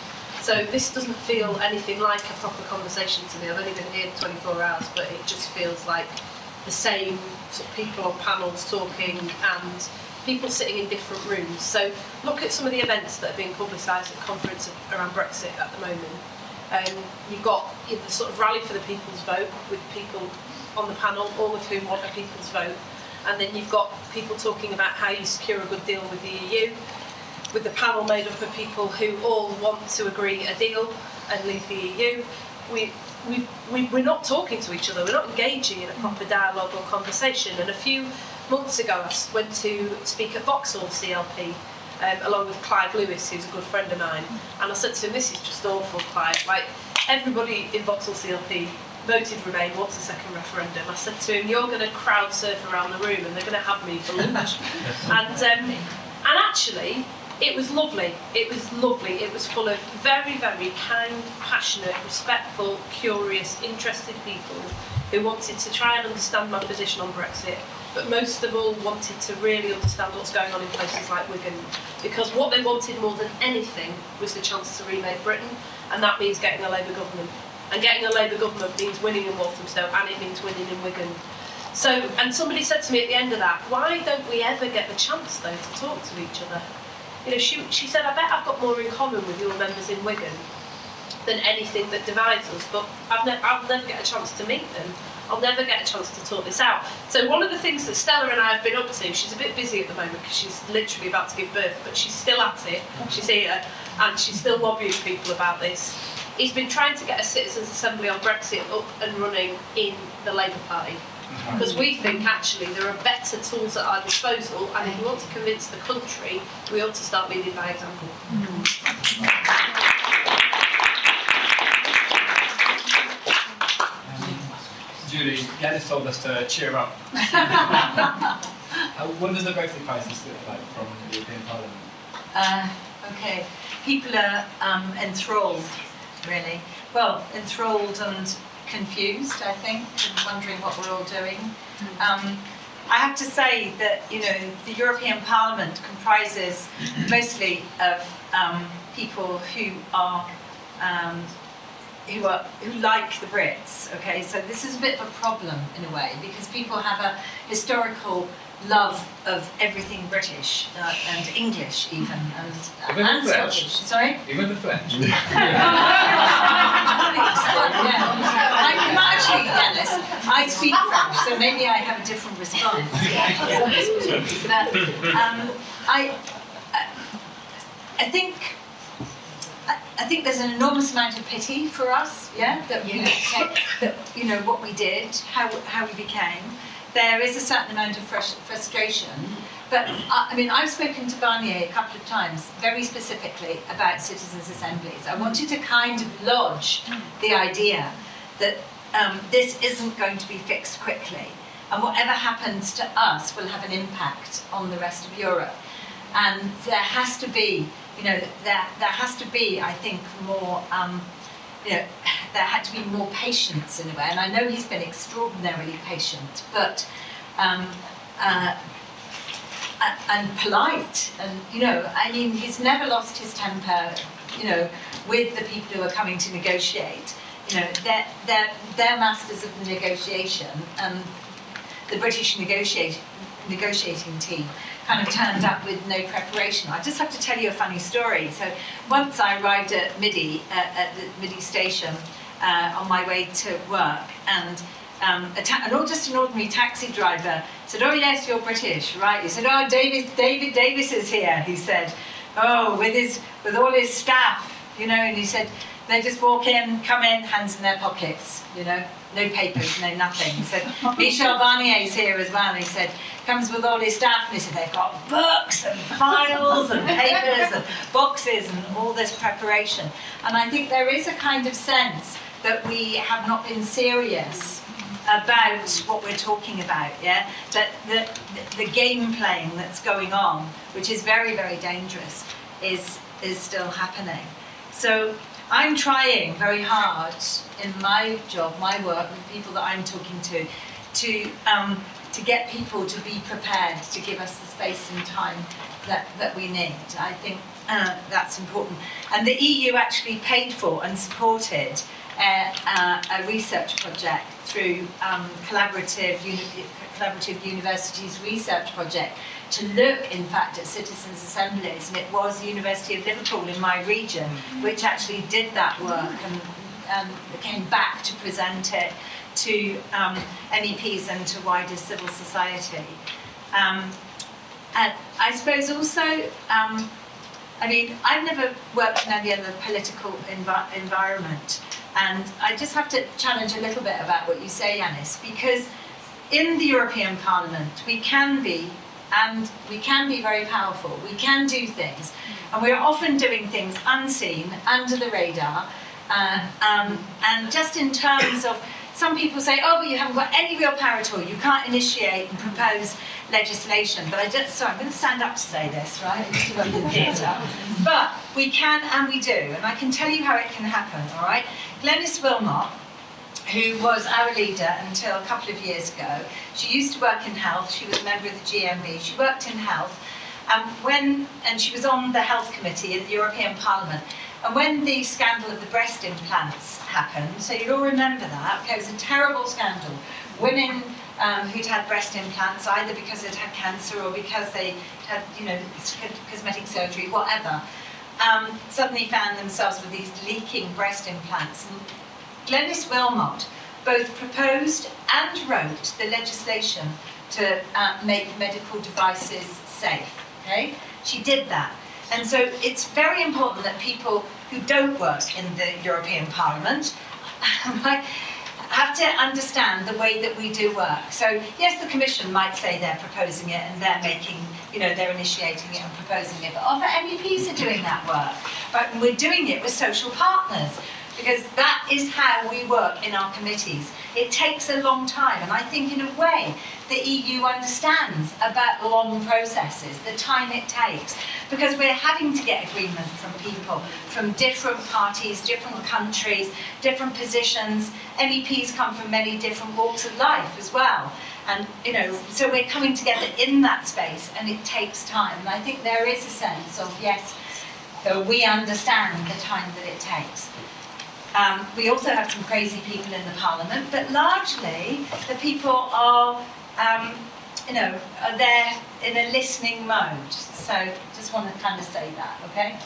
So this doesn't feel anything like a proper conversation to me. I've only been here 24 hours, but it just feels like the same sort of people on panels talking and people sitting in different rooms. So look at some of the events that are being publicised at conference around Brexit at the moment. You've got the sort of rally for the people's vote with people on the panel, all of whom want a people's vote. And then you've got people talking about how you secure a good deal with the EU, with the panel made up of people who all want to agree a deal and leave the EU. We're not talking to each other, we're not engaging in a proper dialogue or conversation. And a few months ago I went to speak at Vauxhall CLP along with Clive Lewis, who's a good friend of mine. And I said to him, this is just awful, Clive. Like, everybody in Vauxhall CLP voted Remain, what's the second referendum? I said to him, you're going to crowd surf around the room and they're going to have me for lunch. and actually, it was lovely. It was lovely. It was full of very, very kind, passionate, respectful, curious, interested people who wanted to try and understand my position on Brexit, but most of all wanted to really understand what's going on in places like Wigan. Because what they wanted more than anything was the chance to remake Britain, and that means getting a Labour government. And getting a Labour government means winning in Walthamstow, and it means winning in Wigan. So, and somebody said to me at the end of that, why don't we ever get the chance, though, to talk to each other? You know, she said, I bet I've got more in common with your members in Wigan than anything that divides us, but I'll never get a chance to meet them. I'll never get a chance to talk this out. So one of the things that Stella and I have been up to, she's a bit busy at the moment because she's literally about to give birth, but she's still at it, she's here, and she's still lobbying people about this. He's been trying to get a Citizens' Assembly on Brexit up and running in the Labour Party. Because we think actually there are better tools at our disposal, and if we want to convince the country, we ought to start leading by example. Julie, Yanis told us to cheer up. What does the Brexit crisis look like from the European Parliament? Okay, people are enthralled, really. Well, enthralled and confused, I think, and wondering what we're all doing. I have to say that, you know, the European Parliament comprises mostly of people who like the Brits, okay? So this is a bit of a problem in a way, because people have a historical love of everything British and English even, and Scottish. Sorry? Even the French. Actually, Yanis, I speak French, so maybe I have a different response. But I think there's an enormous amount of pity for us, that we that you know what we did, how we became. There is a certain amount of frustration, but I mean, I've spoken to Barnier a couple of times, very specifically about citizens' assemblies. I wanted to kind of lodge the idea that this isn't going to be fixed quickly, and whatever happens to us will have an impact on the rest of Europe. And there has to be, you know, there has to be, I think, more, you know, there had to be more patience in a way. And I know he's been extraordinarily patient, but and polite, and you know, I mean, he's never lost his temper, you know, with the people who are coming to negotiate. You know, they're masters of the negotiation, and the British negotiating team kind of turned up with no preparation. I just have to tell you a funny story. So once I arrived at Midi, at the Midi station, on my way to work, and just an ordinary taxi driver said, "Oh yes, you're British, right?" He said, "Oh, David Davis is here." He said, "Oh, with all his staff, you know," and he said, "They just walk in, come in, hands in their pockets, you know, no papers, no nothing." He said, "Michel Barnier's here as well." And he said, "Comes with all his staff." And he said, "They've got books and files and papers and boxes and all this preparation." And I think there is a kind of sense that we have not been serious about what we're talking about, yeah? That the game playing that's going on, which is very, very dangerous, is still happening. So I'm trying very hard in my job, my work, with the people that I'm talking to get people to be prepared to give us the space and time that we need. I think that's important. And the EU actually paid for and supported a research project through Collaborative Universities Research Project to look, in fact, at citizens' assemblies, and it was the University of Liverpool in my region which actually did that work and came back to present it to MEPs and to wider civil society. And I suppose also, I mean, I've never worked in any other political environment, and I just have to challenge a little bit about what you say, Yanis, because in the European Parliament we can be very powerful, we can do things, and we're often doing things unseen, under the radar, and just in terms of, some people say, "Oh, but you haven't got any real power at all, you can't initiate and propose legislation." But I'm going to stand up to say this, right? But we can and we do, and I can tell you how it can happen, all right? Yanis Varoufakis, who was our leader until a couple of years ago, she used to work in health, she was a member of the GMB, she worked in health, and she was on the health committee in the European Parliament. And when the scandal of the breast implants happened, so you'll all remember that, okay, it was a terrible scandal. Women who'd had breast implants, either because they'd had cancer or because they had, you know, cosmetic surgery, whatever, suddenly found themselves with these leaking breast implants. And Yanis Varoufakis both proposed and wrote the legislation to make medical devices safe, okay? She did that. And so it's very important that people who don't work in the European Parliament have to understand the way that we do work. So yes, the Commission might say they're proposing it and they're making, you know, they're initiating it and proposing it, but other MEPs are doing that work. But we're doing it with social partners. because that is how we work in our committees. It takes a long time, and I think in a way the EU understands about long processes, the time it takes, because we're having to get agreement from people from different parties, different countries, different positions. MEPs come from many different walks of life as well. And, you know, so we're coming together in that space, and it takes time. And I think there is a sense of, yes, we understand the time that it takes. We also have some crazy people in the Parliament, but largely the people are, you know, are there in a listening mode. So just want to kind of say that, okay?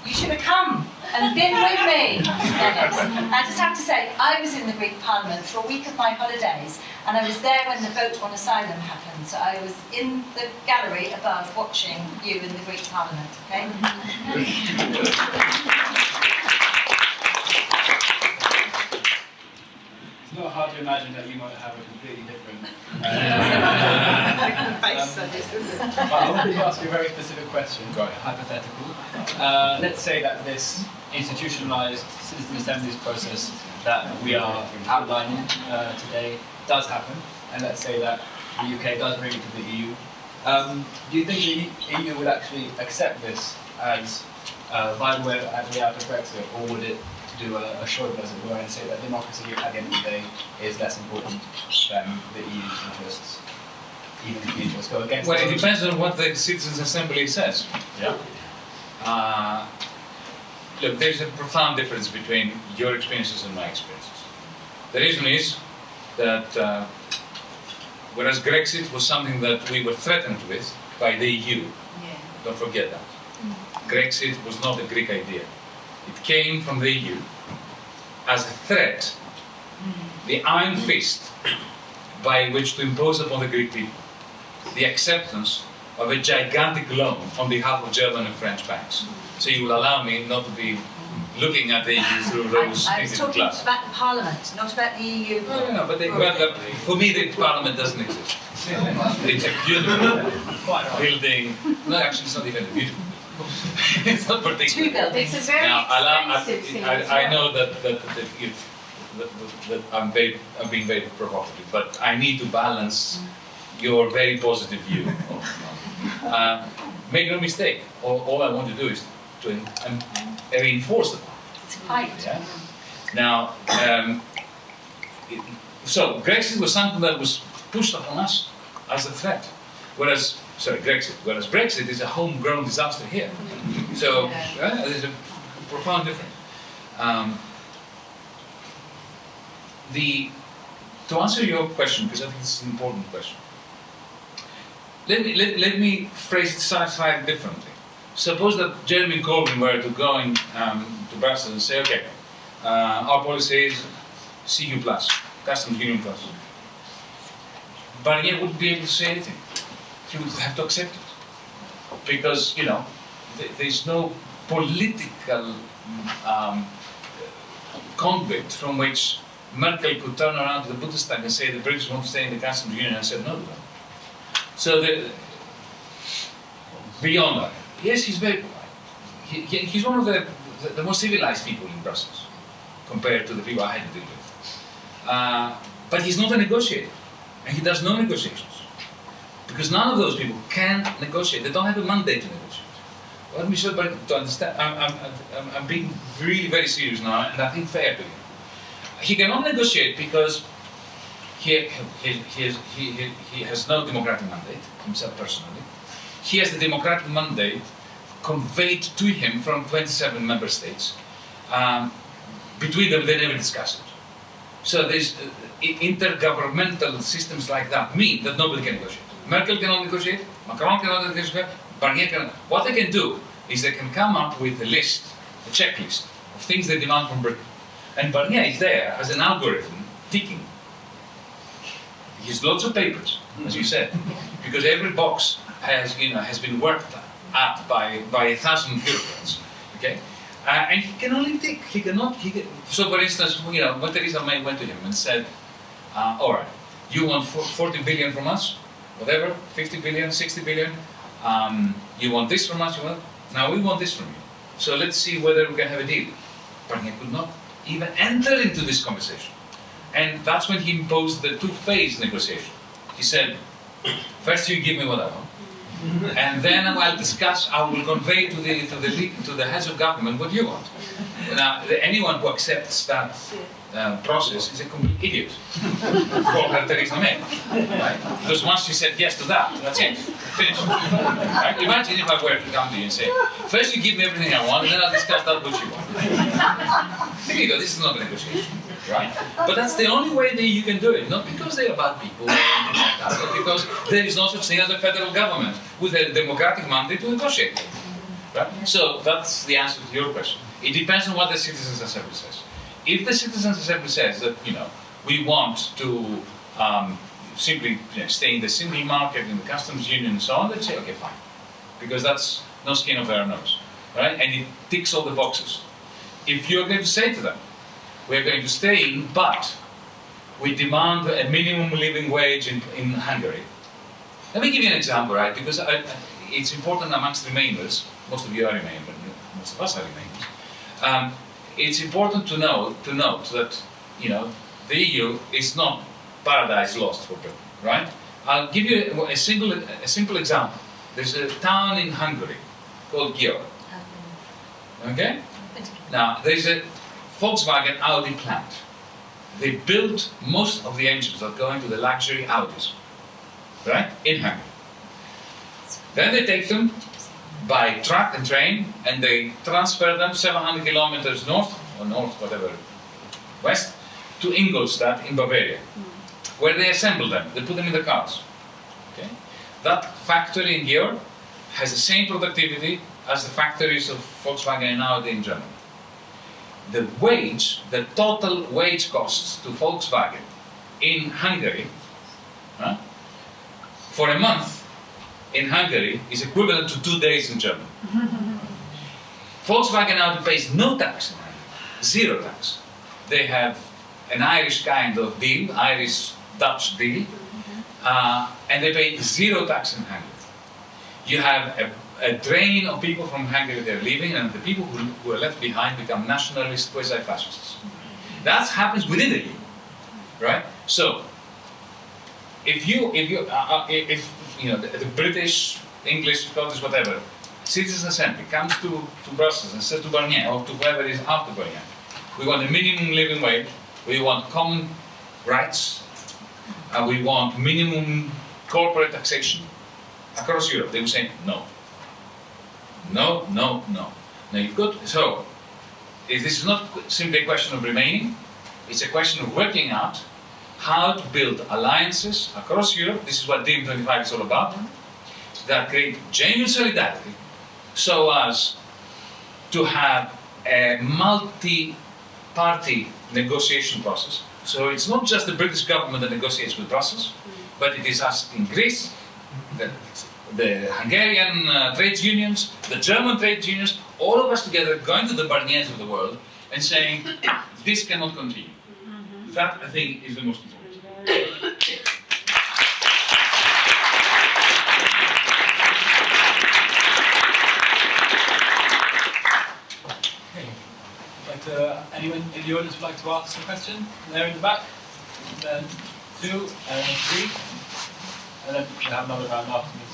You should have come and been with me, Dennis. I just have to say, I was in the Greek Parliament for a week of my holidays, and I was there when the vote on asylum happened. So I was in the gallery above watching you in the Greek Parliament, okay? It's not hard to imagine that you might have a completely different. But I wanted to ask you a very specific question, hypothetical. Let's say that this institutionalized citizen assemblies process that we are outlining today does happen, and let's say that the UK does bring it to the EU. Do you think the EU would actually accept this as viable way out of Brexit, or would it do a shoulder, as it were, and say that democracy at the end of the day is less important than the EU's interests, even if the interests go against Well, it? it depends on what the Citizens' Assembly says. Yeah. Look, there's a profound difference between your experiences and my experiences. The reason is that whereas Brexit was something that we were threatened with by the EU, don't forget that. Brexit was not a Greek idea. It came from the EU as a threat, the iron fist by which to impose upon the Greek people the acceptance of a gigantic loan on behalf of German and French banks. So you will allow me not to be looking at the EU through those I was talking glass. about the Parliament, not about the EU. No, but for me the Parliament doesn't exist. It's a beautiful building. No, actually it's not even a beautiful building. It's not particular. Two buildings. It's a very expensive thing. I know that I'm being very provocative, but I need to balance your very positive view. Make no mistake. All I want to do is to reinforce the point. It's a fight. Yeah? Now, so Brexit was something that was pushed upon us as a threat, whereas Brexit is a homegrown disaster here. So there's a profound difference. To answer your question, because I think it's an important question, let me phrase it slightly differently. Suppose that Jeremy Corbyn were to go to Brussels and say, okay, our policy is CU plus, Customs Union plus. Barnier wouldn't be able to say anything. He would have to accept it. Because, you know, there's no political conduit from which Merkel could turn around to the Bundestag and say the British want to stay in the Customs Union, and I said no to them. So beyond that, yes, he's very polite. He's one of the most civilized people in Brussels compared to the people I had to deal with. But he's not a negotiator, and he does no negotiations. Because none of those people can negotiate. They don't have a mandate to negotiate. Let me show you to understand. I'm being really very serious now, and I think fair to him. He cannot negotiate because he has no democratic mandate, himself personally. He has the democratic mandate conveyed to him from 27 member states. Between them, they never discuss it. So these intergovernmental systems like that mean that nobody can negotiate. Merkel cannot negotiate, Macron cannot negotiate, Barnier cannot. What they can do is they can come up with a list, a checklist of things they demand from Britain. And Barnier is there as an algorithm ticking. He has lots of papers, as you said, because every box has been worked at by 1,000 bureaucrats. Okay, and he can only tick. So, for instance, when Theresa May went to him and said, "All right, you want 40 billion from us, whatever, 50 billion, 60 billion. You want this from us. Now we want this from you. So let's see whether we can have a deal." Barnier could not even enter into this conversation. And that's when he imposed the two-phase negotiation. He said, first you give me what I want, and then I will convey to the heads of government what you want. Now, anyone who accepts that process is a complete idiot. Call her Theresa May. Right? Because once she said yes to that, that's it. Finished. Right? Imagine if I were to come to you and say, first you give me everything I want, and then I'll discuss that what you want. There you go, this is not a negotiation. Right? But that's the only way that you can do it. Not because they are bad people or anything like that, but because there is no such thing as a federal government with a democratic mandate to negotiate. Right? So that's the answer to your question. It depends on what the Citizens' Assembly says. If the Citizens' Assembly says that, we want to simply stay in the single market, in the customs union and so on, they'd say, okay, fine. Because that's no skin off our nose. Right? And it ticks all the boxes. If you're going to say to them, we're going to stay in, but we demand a minimum living wage in Hungary. Let me give you an example, right? Because it's important amongst Remainers. Most of you are Remainers, but most of us are Remainers. It's important to note that the EU is not paradise lost for Britain, right? I'll give you a simple example. There's a town in Hungary called Győr. Okay? Now there's a Volkswagen Audi plant. They built most of the engines that go into the luxury Audis, right? In Hungary. Then they take them by truck and train, and they transfer them 700 kilometers north, west, to Ingolstadt in Bavaria, where they assemble them. They put them in the cars. Okay? That factory in Győr has the same productivity as the factories of Volkswagen and Audi in Germany. The total wage costs to Volkswagen in Hungary, for a month in Hungary is equivalent to 2 days in Germany. Volkswagen Audi pays no tax in Hungary, zero tax. They have an Irish kind of deal, Irish-Dutch deal, and they pay zero tax in Hungary. You have a drain of people from Hungary they're leaving, and the people who are left behind become nationalist quasi-fascists. That happens within the EU, right? So, if the British, English, Scottish, whatever, Citizens' Assembly comes to Brussels and says to Barnier or to whoever is after Barnier, we want a minimum living wage, we want common rights, and we want minimum corporate taxation across Europe, they will say no. No, no, no. Now you've got, so, this is not simply a question of remaining, it's a question of working out how to build alliances across Europe, this is what DiEM25 is all about, that create genuine solidarity, so as to have a multi-party negotiation process. So it's not just the British government that negotiates with Brussels, but it is us in Greece, the Hungarian trade unions, the German trade unions, all of us together going to the Barniers of the world and saying, this cannot continue. That, I think, is the most important. Anyone in the audience would like to ask a question? There in the back, then 2 and 3, and then we'll have another round afterwards.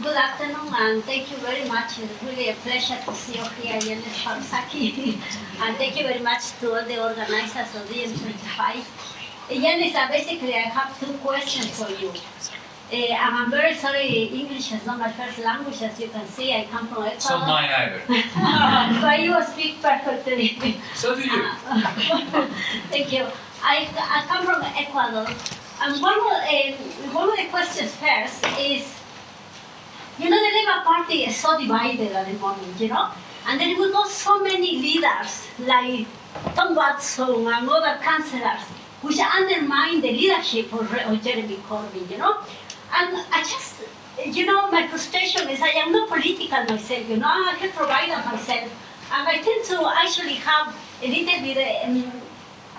Good afternoon, and thank you very much. It's really a pleasure to see you here, Yanis Varoufakis, and thank you very much to all the organizers of DiEM25. Yanis, basically I have 2 questions for you. And I'm very sorry, English is not my first language, as you can see. I come from Ecuador. It's not mine either. But you speak perfectly. So do you. Thank you. I come from Ecuador, and one of the questions first is, the Labour Party is so divided at the moment, and then we got so many leaders like Tom Watson and other councillors which undermine the leadership of Jeremy Corbyn, And I just, my frustration is I am not political myself, I'm a provider myself, and I tend to actually have a little bit,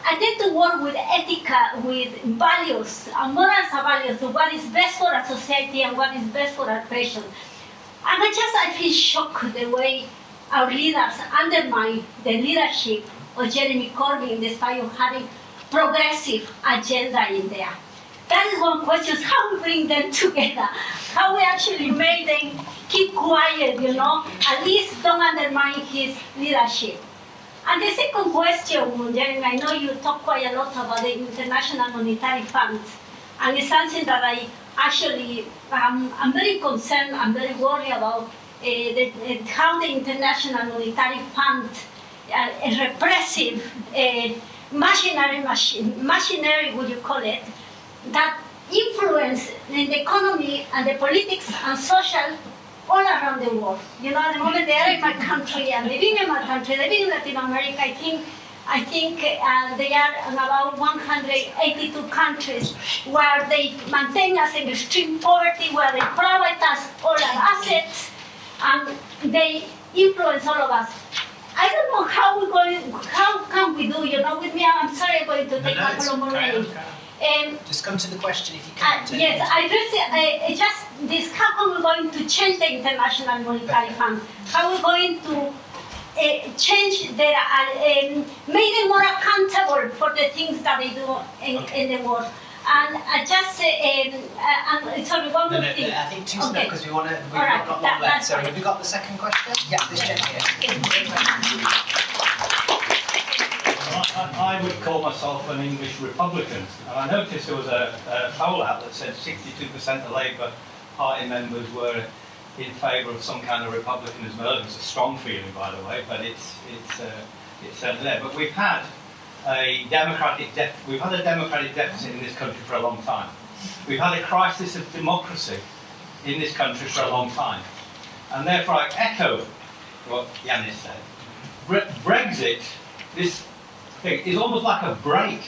I tend to work with ethics, with values, and morals and values, of what is best for our society and what is best for our patients. And I feel shocked the way our leaders undermine the leadership of Jeremy Corbyn despite of having progressive agenda in there. That is one question, how we bring them together, how we actually make them keep quiet, at least don't undermine his leadership. And the second question, Jeremy, I know you talk quite a lot about the International Monetary Fund, and it's something that I actually, I'm very concerned, I'm very worried about how the International Monetary Fund, a repressive machinery, would you call it, that influence in the economy and the politics and social all around the world. At the moment they are in my country and living in my country, living in Latin America, I think they are in about 182 countries where they maintain us in extreme poverty, where they privatize all our assets, and they influence all of us. I don't know how can we do, with me, I'm sorry, I'm going to take a couple more minutes. Just come to the question if you can. Yes, I just this, how are we going to change the International Monetary Fund? How are we going to change their, make them more accountable for the things that they do in the world? And just, sorry, one more thing. I think two steps because we've not right, long left. So have you got the second question? Yeah, this gentleman here. I would call myself an English Republican, and I noticed there was a poll out that said 62% of Labour Party members were in favour of some kind of republicanism. It's a strong feeling, by the way, but it's certainly there. But we've had a democratic deficit in this country for a long time. We've had a crisis of democracy in this country for a long time, and therefore I echo what Yanis said. Brexit, this is almost like a break.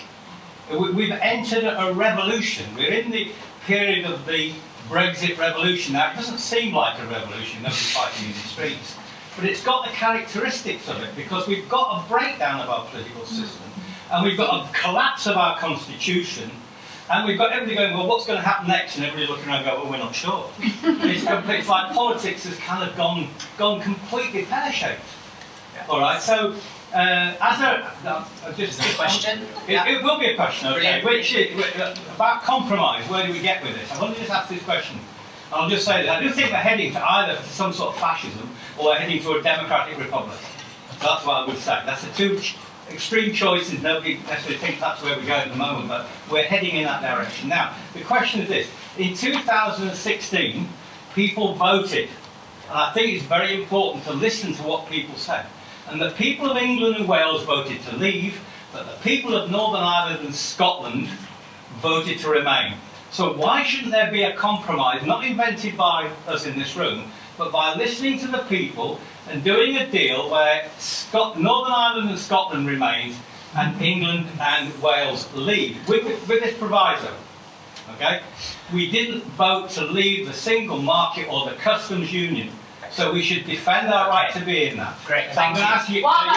We've entered a revolution. We're in the period of the Brexit revolution. Now, it doesn't seem like a revolution, nobody's fighting in the streets, but it's got the characteristics of it because we've got a breakdown of our political system, and we've got a collapse of our constitution, and we've got everybody going, well, what's going to happen next? And everybody looking around going, well, we're not sure. It's like politics has kind of gone completely pear-shaped. All right, so just a question. It will be a question, okay? Which is about compromise. Where do we get with this? I want to just ask this question. I'll just say that I do think we're heading to either some sort of fascism or we're heading to a democratic republic. That's what I would say. That's the two extreme choices. Nobody necessarily thinks that's where we're going at the moment, but we're heading in that direction. Now, the question is this: in 2016, people voted, and I think it's very important to listen to what people say. And the people of England and Wales voted to leave, but the people of Northern Ireland and Scotland voted to remain. So why shouldn't there be a compromise, not invented by us in this room, but by listening to the people and doing a deal where Northern Ireland and Scotland remains and England and Wales leave, with this proviso, okay? We didn't vote to leave the single market or the customs union. So we should defend our right to be in that. Great, so I'm going to ask you. One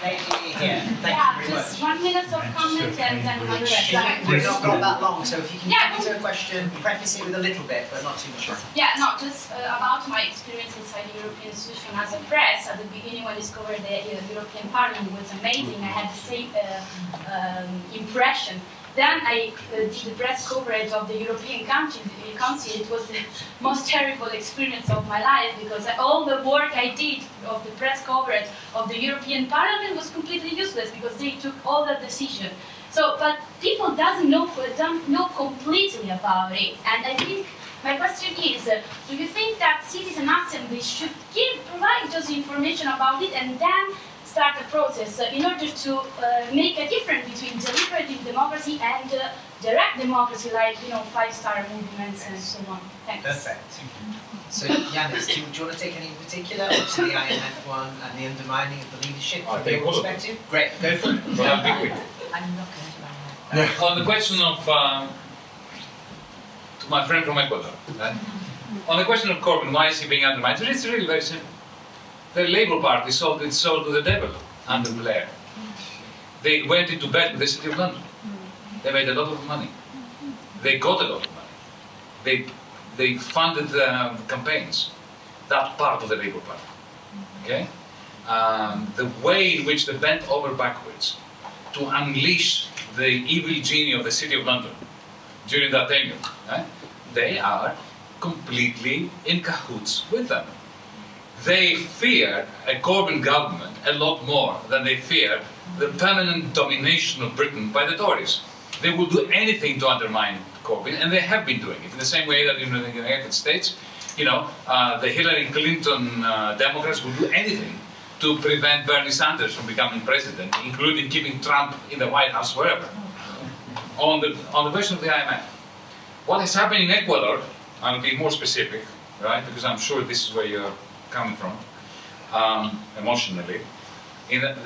lady here. Thank you very just much. 1 minute of comment and then one question. We've not got that long, so if you can get to a question, preface it with a little bit, but not too much. Yeah, no, just about my experience inside the European institution as a press. At the beginning, when I discovered the European Parliament, it was amazing. I had the same impression. Then I did the press coverage of the European Council. It was the most terrible experience of my life because all the work I did of the press coverage of the European Parliament was completely useless because they took all the decision. So, but people don't know completely about it. And I think my question is, do you think that citizen assemblies should provide just information about it and then start a process in order to make a difference between deliberative democracy and direct democracy, like five-star movements and so on? Thanks. Perfect. So, Yanis, do you want to take any in particular, obviously the IMF one and the undermining of the leadership from your perspective? Great, go for it. Well, I'll be quick. I'm not going to On the question of, to my friend from Ecuador, on the question of Corbyn, why is he being undermined? It's really very simple. The Labour Party sold its soul to the devil under Blair. They went into bed with the City of London. They made a lot of money. They got a lot of money. They funded campaigns. That part of the Labour Party. okay, the way in which they bent over backwards to unleash the evil genie of the City of London during that tenure, they are completely in cahoots with them. They fear a Corbyn government a lot more than they fear the permanent domination of Britain by the Tories. They will do anything to undermine Corbyn, and they have been doing it in the same way that in the United States, the Hillary Clinton Democrats will do anything to prevent Bernie Sanders from becoming president, including keeping Trump in the White House forever. On the version of the IMF, what has happened in Ecuador, I'll be more specific, right, because I'm sure this is where you're coming from, emotionally. A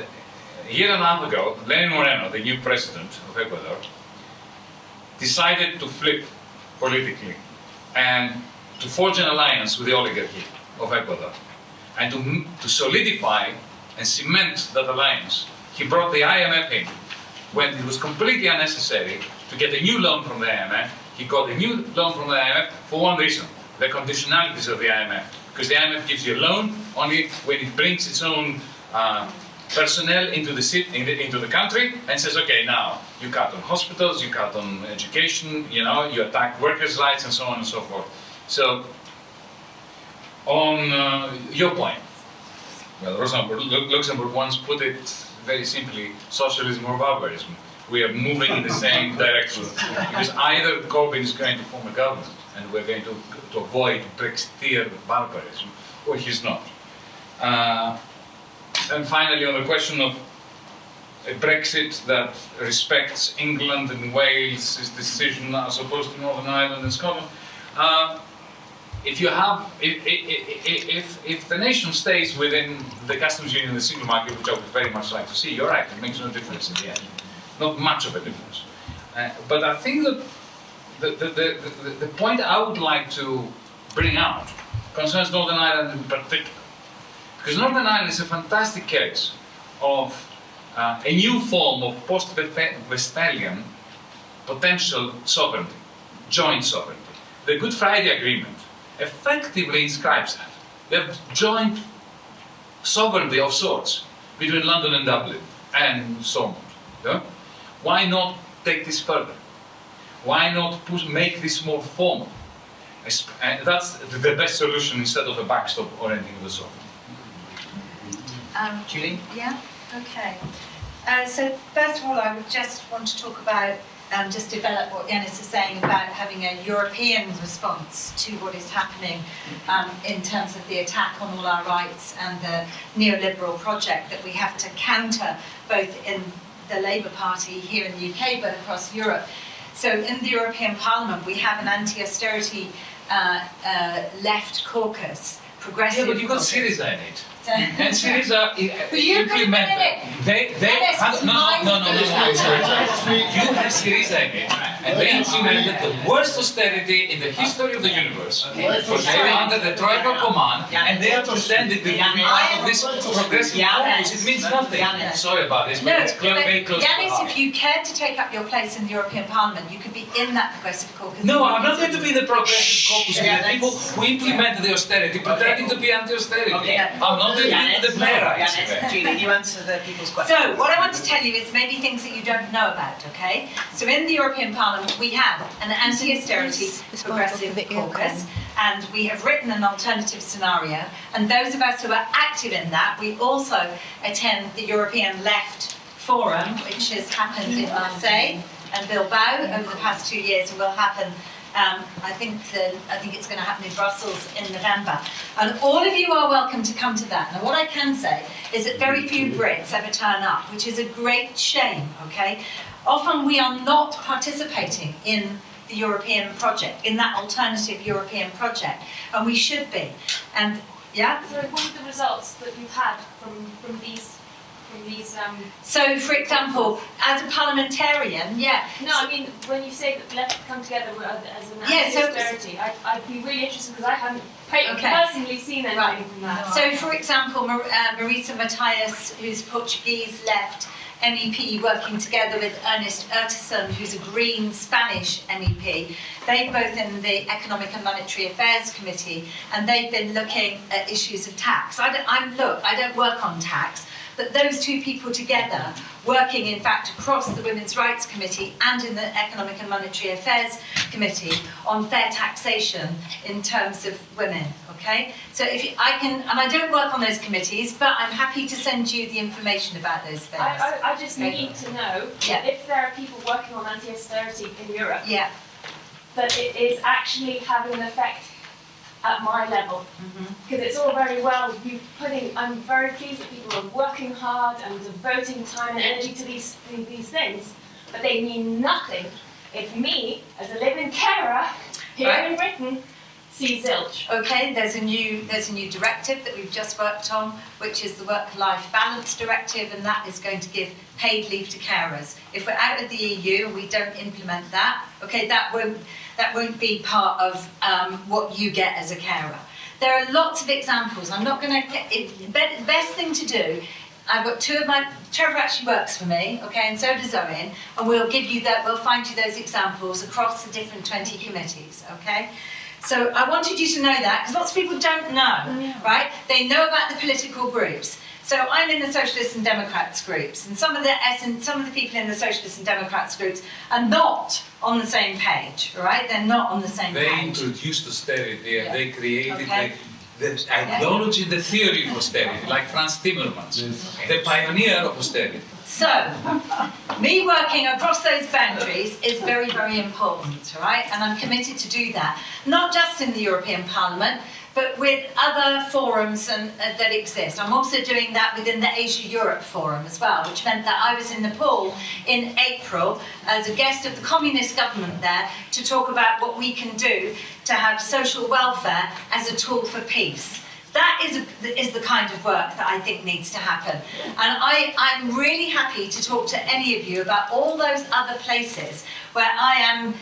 year and a half ago, Lenin Moreno, the new president of Ecuador, decided to flip politically and to forge an alliance with the oligarchy of Ecuador. And to solidify and cement that alliance, he brought the IMF in when it was completely unnecessary to get a new loan from the IMF. He got a new loan from the IMF for one reason, the conditionalities of the IMF. Because the IMF gives you a loan only when it brings its own personnel into the country and says, okay, now you cut on hospitals, you cut on education, you attack workers' rights and so on and so forth. So, on your point, well, Luxembourg once put it very simply, socialism or barbarism. We are moving in the same direction because either Corbyn is going to form a government and we're going to avoid Brexiteer barbarism, or he's not. And finally, on the question of a Brexit that respects England and Wales' decision as opposed to Northern Ireland and Scotland, if the nation stays within the customs union and the single market, which I would very much like to see, you're right, it makes no difference in the end. Not much of a difference. But I think that the point I would like to bring out concerns Northern Ireland in particular. Because Northern Ireland is a fantastic case of a new form of post-Westphalian potential sovereignty, joint sovereignty. The Good Friday Agreement effectively inscribes that. They have joint sovereignty of sorts between London and Dublin and so on. Yeah? Why not take this further? Why not make this more formal? That's the best solution instead of a backstop or anything of the sort. Julie? Yeah, okay. So first of all, I would just want to talk about, just develop what Yanis is saying about having a European response to what is happening in terms of the attack on all our rights and the neoliberal project that we have to counter both in the Labour Party here in the UK but across Europe. So in the European Parliament we have an anti-austerity left caucus, progressive. Yeah, but you've got Syriza in it. And Syriza implemented. No. You have Syriza in it, and they implemented the worst austerity in the history of the universe. Because they were under the Troika command, and they are pretending to be part of this progressive caucus. It means nothing. Sorry about this, but it's very close to the heart. Yanis, if you cared to take up your place in the European Parliament, you could be in that progressive caucus. No, I'm not going to be in the progressive caucus with the people who implemented the austerity, pretending to be anti-austerity. I'm not going to be the MeRA25. Julie, you answer the people's question. So, what I want to tell you is maybe things that you don't know about, okay? So in the European Parliament we have an anti-austerity progressive caucus, and we have written an alternative scenario, and those of us who are active in that, we also attend the European Left Forum, which has happened in Marseille and Bilbao over the past 2 years, and will happen I think it's going to happen in Brussels in November. And all of you are welcome to come to that. Now what I can say is that very few Brits ever turn up, which is a great shame, okay? Often we are not participating in the European project, in that alternative European project, and we should be. And, yeah? So what are the results that you've had from these? So, for example, as a parliamentarian, No, I mean, when you say that left come together as an anti-austerity, I'd be really interested because I haven't personally seen anything from that. So, for example, Marisa Matias, who's Portuguese, left MEP working together with Ernest Urtasun, who's a Green Spanish MEP. They're both in the Economic and Monetary Affairs Committee, and they've been looking at issues of tax. I don't work on tax, but those two people together, working in fact across the Women's Rights Committee and in the Economic and Monetary Affairs Committee on fair taxation in terms of women, okay? So if I don't work on those committees, but I'm happy to send you the information about those things. I just need to know if there are people working on anti-austerity in Europe, that it is actually having an effect at my level. Because it's all very well you putting, I'm very pleased that people are working hard and devoting time and energy to these things, but they mean nothing if me, as a living carer here in Britain, see zilch. Okay, there's a new directive that we've just worked on, which is the Work-Life Balance Directive, and that is going to give paid leave to carers. If we're out of the EU and we don't implement that, okay, that won't be part of what you get as a carer. There are lots of examples. I'm not going to get the best thing to do. I've got two of my, Trevor actually works for me, okay, and so does Owen, and we'll give you that, we'll find you those examples across the different 20 committees, okay? So I wanted you to know that, because lots of people don't know, right? They know about the political groups. So I'm in the Socialists and Democrats groups, and some of the people in the Socialists and Democrats groups are not on the same page, right? They're not on the same They page. introduced austerity and they created the ideology, the theory of austerity, like Franz Timmermans, the pioneer of austerity. So, me working across those boundaries is very, very important, right? And I'm committed to do that, not just in the European Parliament, but with other forums that exist. I'm also doing that within the Asia-Europe Forum as well, which meant that I was in Nepal in April as a guest of the communist government there to talk about what we can do to have social welfare as a tool for peace. That is the kind of work that I think needs to happen. And I'm really happy to talk to any of you about all those other places where I am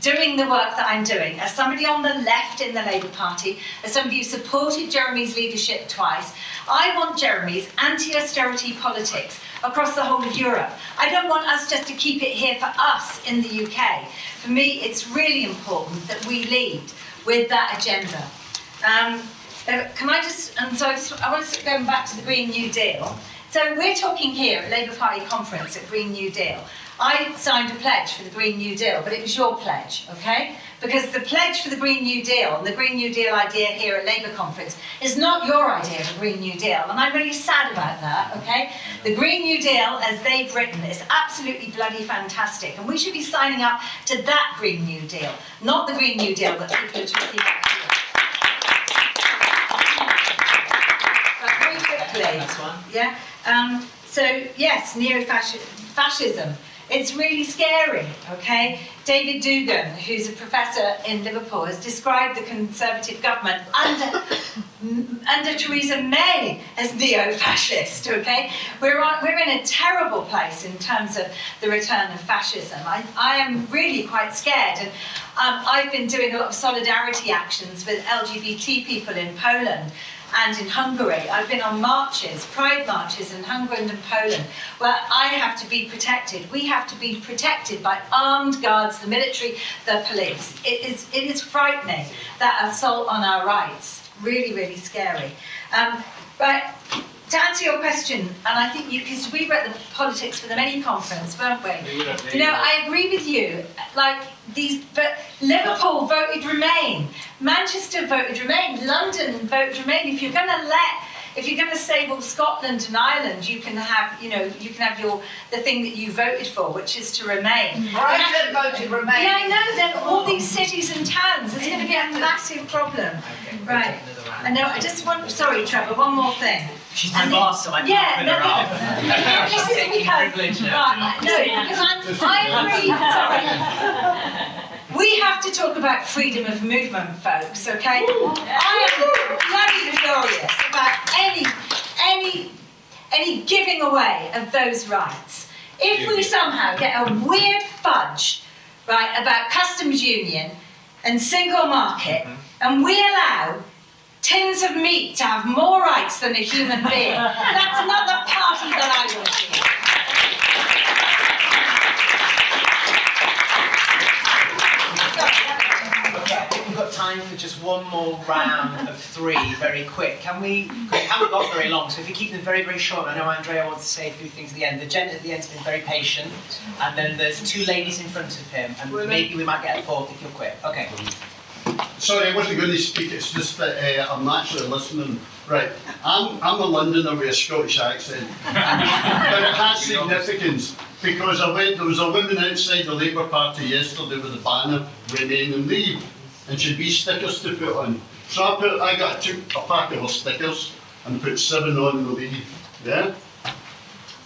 doing the work that I'm doing. As somebody on the left in the Labour Party, as somebody who supported Jeremy's leadership twice, I want Jeremy's anti-austerity politics across the whole of Europe. I don't want us just to keep it here for us in the UK. For me, it's really important that we lead with that agenda. I want to go back to the Green New Deal. So we're talking here at Labour Party conference at Green New Deal. I signed a pledge for the Green New Deal, but it was your pledge, okay? Because the pledge for the Green New Deal and the Green New Deal idea here at Labour conference is not your idea of a Green New Deal, and I'm really sad about that, okay? The Green New Deal, as they've written, is absolutely bloody fantastic, and we should be signing up to that Green New Deal, not the Green New Deal that people are talking about here. Next one. Yeah. So yes, neo-fascism. It's really scary. Okay. David Dugan, who's a professor in Liverpool, has described the Conservative government under Theresa May as neo-fascist. Okay. We're in a terrible place in terms of the return of fascism. I am really quite scared, and I've been doing a lot of solidarity actions with LGBT people in Poland and in Hungary. I've been on marches, pride marches in Hungary and Poland, where I have to be protected. We have to be protected by armed guards, the military, the police. It is frightening, that assault on our rights. Really, really scary. But to answer your question, and I think because we were at the Politics for the Many conference, weren't we? You know, I agree with you. But Liverpool voted Remain, Manchester voted Remain, London voted Remain. If you're going to say, well, Scotland and Ireland, you can have the thing that you voted for, which is to remain. Brighton voted Remain. Yeah, I know. Then all these cities and towns, there's going to be a massive problem. Right. I know. I just want. Sorry, Trevor. One more thing. She's my boss, so I can't put her off. This is because, because I'm really sorry. We have to talk about freedom of movement, folks, okay? I am bloody furious about any giving away of those rights. If we somehow get a weird fudge, right, about customs union and single market, and we allow tins of meat to have more rights than a human being, that's not the party that I want to be. just one more round of 3, very quick. Can we haven't got very long, so if you keep them very, very short. I know Andrea wants to say a few things at the end. The gent at the end's been very patient, and then there's 2 ladies in front of him, and maybe we might get a 4th if you're quick. Okay. Sorry, I wasn't going to speak, it's just that I'm actually listening. Right, I'm a Londoner with a Scottish accent, but it has significance because there was a woman outside the Labour Party yesterday with a banner, Remain and Leave, and she had wee stickers to put on. So I took a pack of her stickers and put 7 on the Leave, yeah?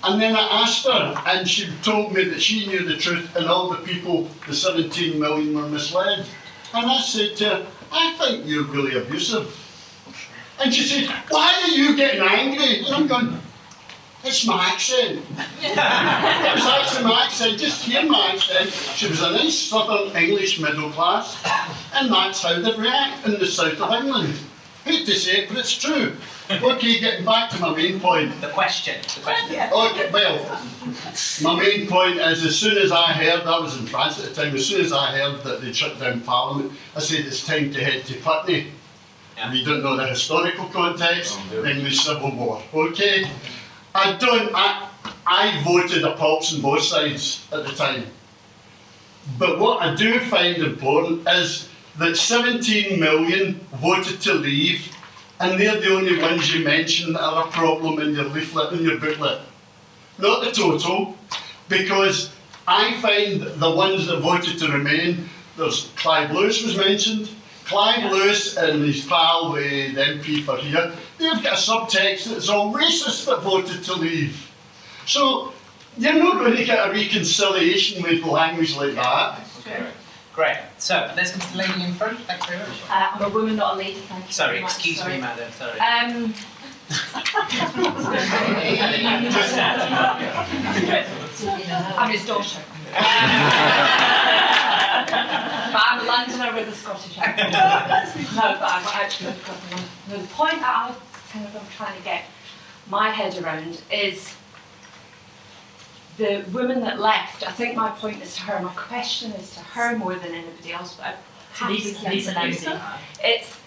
And then I asked her, and she told me that she knew the truth and all the people, the 17 million, were misled. And I said to her, I think you're really abusive. And she said, why are you getting angry? And I'm going, it's my accent. It was actually my accent, just hear my accent. She was a nice southern English middle class, and that's how they react in the south of England. Hate to say it, but it's true. Okay, getting back to my main point. The question. Okay, well, my main point is as soon as I heard, I was in France at the time, as soon as I heard that they'd shut down Parliament, I said it's time to head to Putney. If you don't know the historical context, the English Civil War, okay? I voted a pulse on both sides at the time. But what I do find important is that 17 million voted to leave, and they're the only ones you mention that are a problem in your leaflet, in your booklet. Not the total, because I find the ones that voted to remain, there's Clive Lewis was mentioned. Clive Lewis and his pal, the MP for here, they've got a subtext that's all racist that voted to leave. So you're not going to get a reconciliation with language like that. Okay. Great. So let's go to the lady in front. Thanks very much. I'm a woman, not a lady. Thank you. Sorry, very much. excuse me, madam. Sorry. I'm his daughter. But I'm a Londoner with a Scottish accent. No, but I've actually got the one. No, the point that I'm trying to get my head around is the woman that left. I think my point is to her. My question is to her more than anybody else. But Lisa Nandy. It's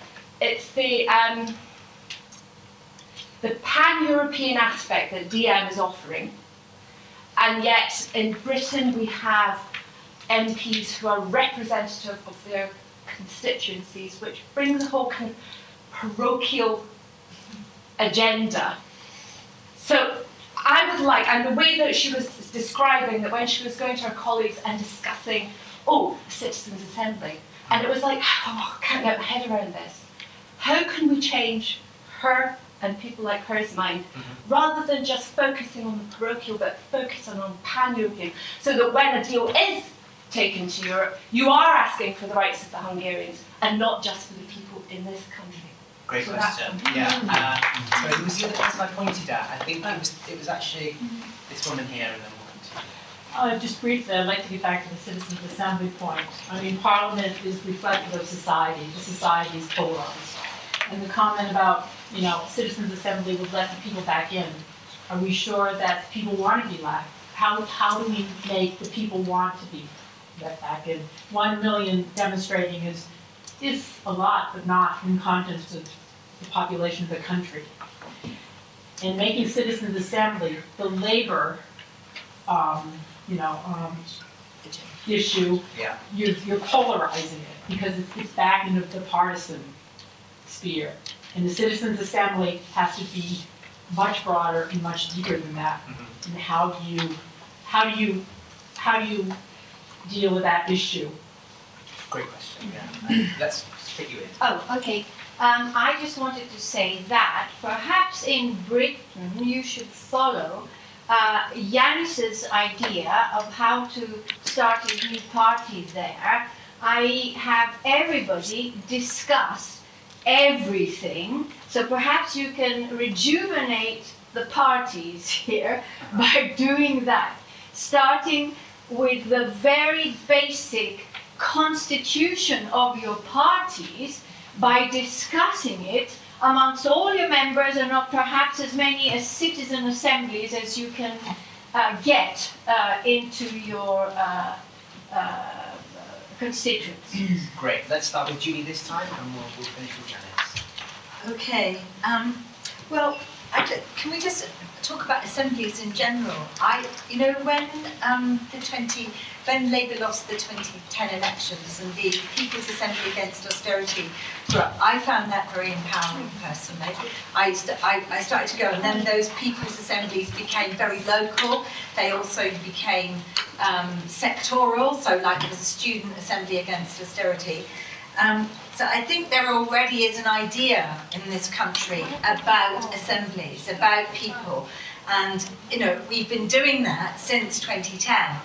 the pan-European aspect that DiEM is offering, and yet in Britain we have MPs who are representative of their constituencies, which brings a whole kind of parochial agenda. So I would like, and the way that she was describing that when she was going to her colleagues and discussing, the Citizens' Assembly, and it was like, I can't get my head around this. How can we change her and people like her's mind, rather than just focusing on the parochial, but focusing on pan-European, so that when a deal is taken to Europe, you are asking for the rights of the Hungarians and not just for the people in this country. Great So question. Yeah. Sorry, who was the other person I pointed at? I think it was actually this woman here, and then we'll continue. Just briefly, I'd like to get back to the Citizens' Assembly point. I mean, Parliament is reflective of society. The society is polarized. And the comment about, Citizens' Assembly would let the people back in. Are we sure that people want to be let? How do we make the people want to be let back in? 1 million demonstrating is a lot, but not in context of the population of the country. In making Citizens' Assembly the labor, issue, you're polarizing it because it's back into the partisan sphere. And the Citizens' Assembly has to be much broader and much deeper than that. And how do you deal with that issue? Great question. Yeah. Let's fit you in. Oh, okay. I just wanted to say that perhaps in Britain you should follow Yanis's idea of how to start a new party there. I have everybody discuss everything, so perhaps you can rejuvenate the parties here by doing that, starting with the very basic constitution of your parties by discussing it amongst all your members and not perhaps as many as citizen assemblies as you can get into your constituents. Great. Let's start with Julie this time, and we'll finish with Yanis. Okay. Well, can we just talk about assemblies in general? When Labour lost the 2010 elections and the People's Assembly Against Austerity grew up, I found that very empowering personally. I started to go, and then those People's Assemblies became very local. They also became sectoral, so like there was a Student Assembly Against Austerity. So I think there already is an idea in this country about assemblies, about people, and we've been doing that since 2010,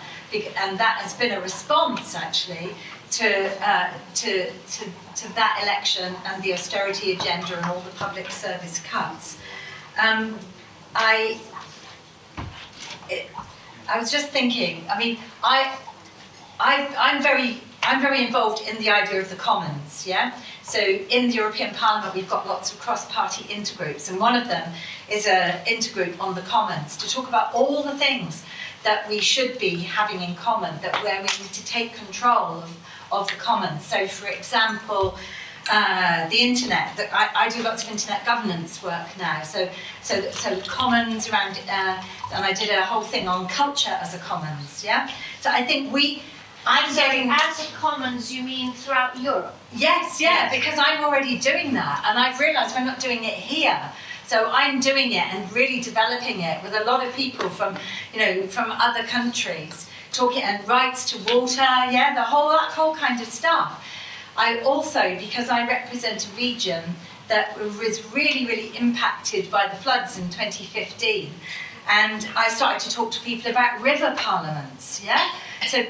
and that has been a response actually to that election and the austerity agenda and all the public service cuts. I was just thinking. I mean, I'm very involved in the idea of the commons, yeah? So in the European Parliament we've got lots of cross-party intergroups, and one of them is an intergroup on the commons to talk about all the things that we should be having in common, where we need to take control of the commons. So for example, the internet, I do lots of internet governance work now, so the commons around, and I did a whole thing on culture as a commons, yeah? So I think As a commons, you mean throughout Europe? Yes, yeah, because I'm already doing that, and I've realised we're not doing it here. So I'm doing it and really developing it with a lot of people from other countries, talking and rights to water, yeah, that whole kind of stuff. I also, because I represent a region that was really, really impacted by the floods in 2015, and I started to talk to people about river parliaments, yeah. So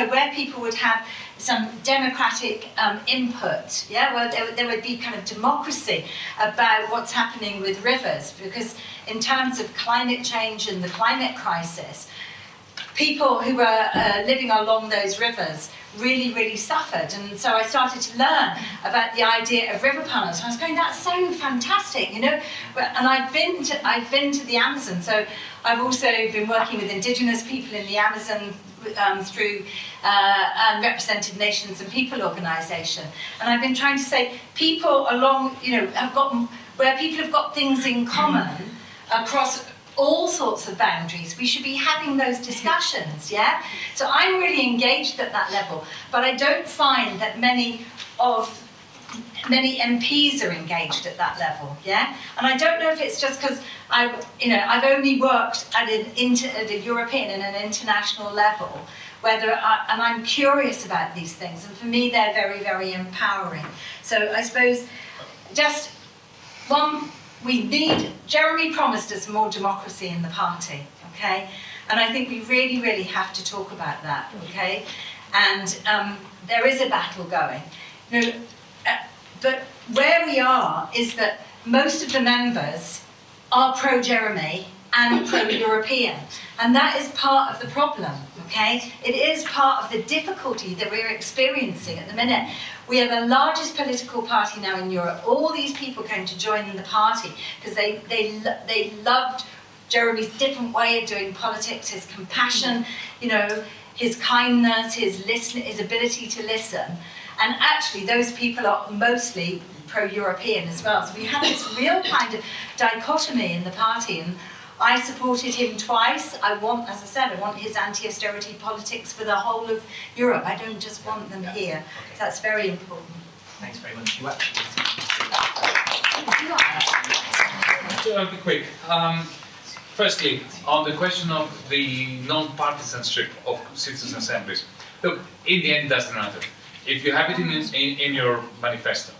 where people would have some democratic input, yeah, where there would be kind of democracy about what's happening with rivers, because in terms of climate change and the climate crisis, people who were living along those rivers really, really suffered. And so I started to learn about the idea of river parliaments. And I was going, that's so fantastic, And I've been to the Amazon, so I've also been working with indigenous people in the Amazon through Represented Nations and People organisation, and I've been trying to say people along, where people have got things in common across all sorts of boundaries, we should be having those discussions, yeah? So I'm really engaged at that level, but I don't find that many MPs are engaged at that level, yeah? And I don't know if it's just because I've only worked at a European and an international level, and I'm curious about these things, and for me they're very, very empowering. So I suppose just Jeremy promised us more democracy in the party, okay? And I think we really, really have to talk about that, okay? And there is a battle going. But where we are is that most of the members are pro-Jeremy and pro-European. And that is part of the problem, okay? It is part of the difficulty that we're experiencing at the minute. We are the largest political party now in Europe. All these people came to join the party because they loved Jeremy's different way of doing politics, his compassion, his kindness, his ability to listen. And actually, those people are mostly pro-European as well. So we have this real kind of dichotomy in the party. And I supported him twice. As I said, I want his anti-austerity politics for the whole of Europe. I don't just want them here. So that's very important. Thanks very much. You actually. I'll be quick. Firstly, on the question of the non-partisanship of citizens' assemblies. Look, in the end, it doesn't matter. If you have it in your manifesto,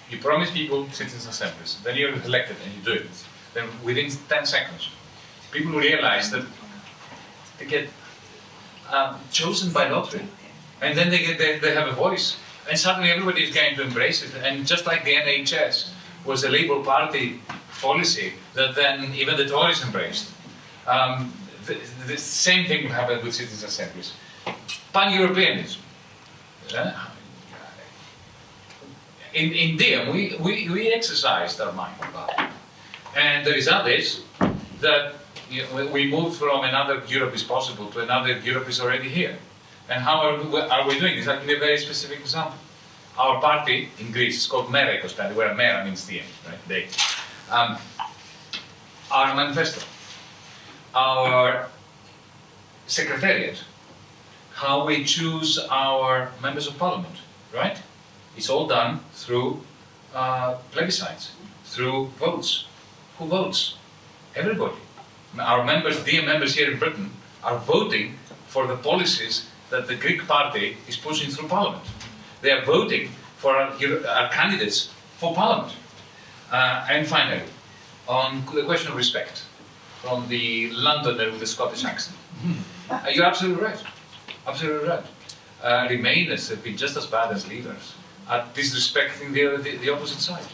you promise people citizens' assemblies, then you're elected and you do it. Then within 10 seconds, people realize that they get chosen by lottery, and then they have a voice, and suddenly everybody is going to embrace it. And just like the NHS was a Labour Party policy that then even the Tories embraced, the same thing will happen with citizens' assemblies. Pan-Europeanism. In DiEM, we exercised our mind about it. And the result is that we moved from another Europe is possible to another Europe is already here. And how are we doing this? I'll give you a very specific example. Our party in Greece is called MeRA25 Assembly, where MeRA means DiEM, right? They. Our manifesto, our secretariat, how we choose our members of parliament, right? It's all done through plebiscites, through votes. Who votes? Everybody. Our members, DiEM members here in Britain, are voting for the policies that the Greek party is pushing through parliament. They are voting for our candidates for parliament. And finally, on the question of respect, from the Londoner with the Scottish accent. You're absolutely right. Absolutely right. Remainers have been just as bad as leaders at disrespecting the opposite side.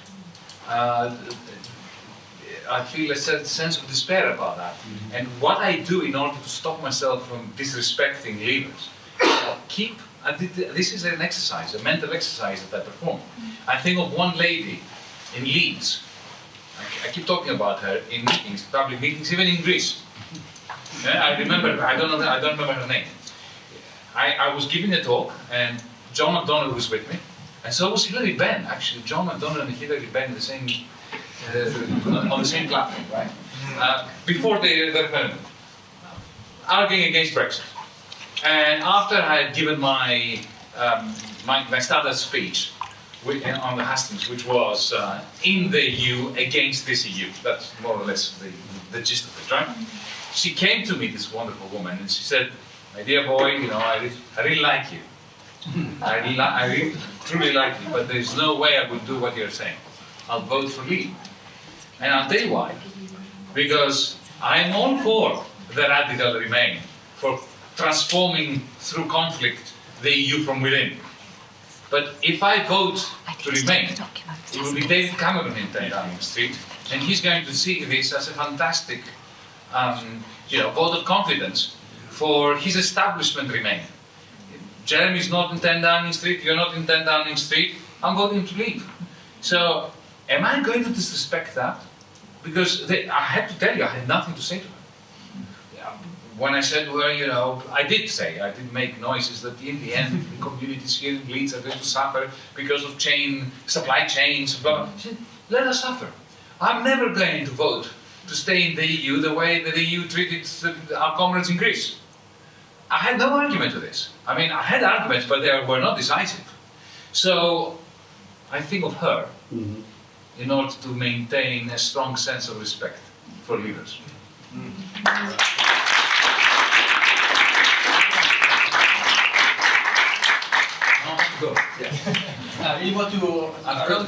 I feel a certain sense of despair about that. And what I do in order to stop myself from disrespecting leaders, this is an exercise, a mental exercise that I perform. I think of one lady in Leeds. I keep talking about her in meetings, public meetings, even in Greece. I remember, I don't remember her name. I was giving a talk, and John McDonnell was with me, and so was Hilary Benn. Actually, John McDonnell and Hilary Benn the same, on the same platform, right? Before the referendum, arguing against Brexit. And after I had given my standard speech on the hustings, which was in the EU against this EU. That's more or less the gist of it, right? She came to me, this wonderful woman, and she said, "My dear boy, you know, I really like you. I really truly like you, but there's no way I would do what you're saying. I'll vote for Leave." And I'll tell you why. Because I'm all for the radical Remain, for transforming through conflict the EU from within. But if I vote to Remain, it will be David Cameron in Downing Street, and he's going to see this as a fantastic vote of confidence for his establishment Remain. Jeremy's not in 10 Downing Street, you're not in 10 Downing Street, I'm voting to leave. So, am I going to disrespect that? Because I had to tell you, I had nothing to say to her. When I said to her, I did make noises that in the end the communities here in Leeds are going to suffer because of supply chains, blah, blah. She said, let us suffer. I'm never going to vote to stay in the EU the way that the EU treated our comrades in Greece. I had no argument to this. I mean, I had arguments, but they were not decisive. So, I think of her in order to maintain a strong sense of respect for leaders. I really want to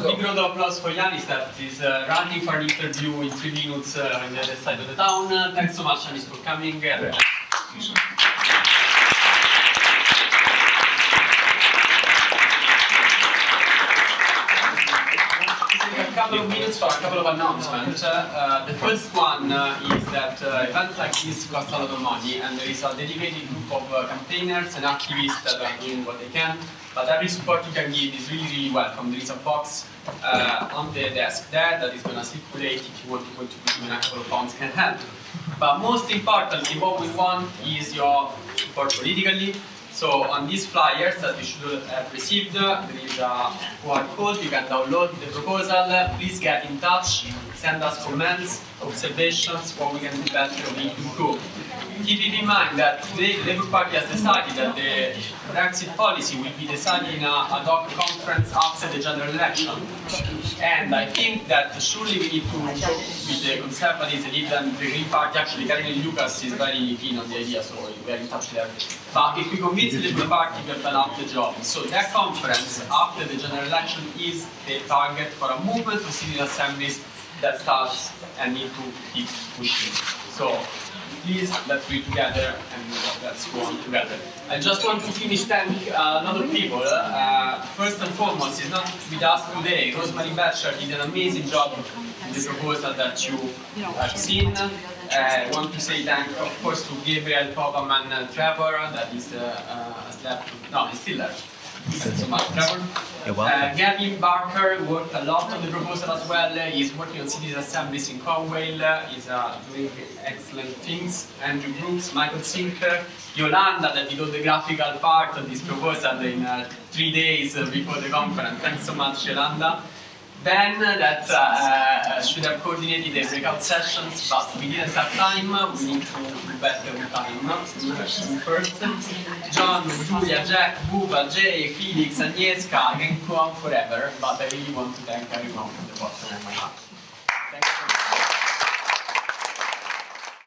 big round of applause for Yanis that is running for an interview in 3 minutes on the other side of the town. Thanks so much, Yanis, for coming. A couple of minutes for a couple of announcements. The first one is that events like this cost a lot of money, and there is a dedicated group of campaigners and activists that are doing what they can. But every support you can give is really, really welcome. There is a box on the desk there that is going to circulate if you want to contribute even a couple of pounds can help. But most importantly, what we want is your support politically. So on these flyers that you should have received, there is a QR code, you can download the proposal. Please get in touch, send us comments, observations, what we can do better to improve. Keep in mind that today the Labour Party has decided that the Brexit policy will be decided in an ad hoc conference after the general election. And I think that surely we need to talk with the Conservatives, the Liberals, and the Green Party. Actually, Karen Lucas is very keen on the idea, so we are in touch with her. But if we convince the Labour Party, we have done half the job. So that conference after the general election is the target for a movement of citizen assemblies that starts and need to keep pushing. So please, let's do it together and let's go on together. I just want to finish thanking a lot of people. First and foremost, is not with us today. Rosemary Batcher did an amazing job in the proposal that you have seen. I want to say thank, of course, to Gabriel, Cobham and Trevor, that is he's still there. Thanks so much, Trevor. You're welcome. Gavin Barker worked a lot on the proposal as well. He's working on cities assemblies in Conwell. He's doing excellent things. Andrew Brooks, Michael Sinker, Yolanda that did all the graphical part of this proposal in 3 days before the conference. Thanks so much, Yolanda. Ben, that should have coordinated the breakout sessions, but we didn't have time. We need to do better with time. First, John, Julia, Jack, Buba, Jay, Felix, Agnieszka, I can go on forever, but I really want to thank everyone from the bottom of my heart. Thanks so much.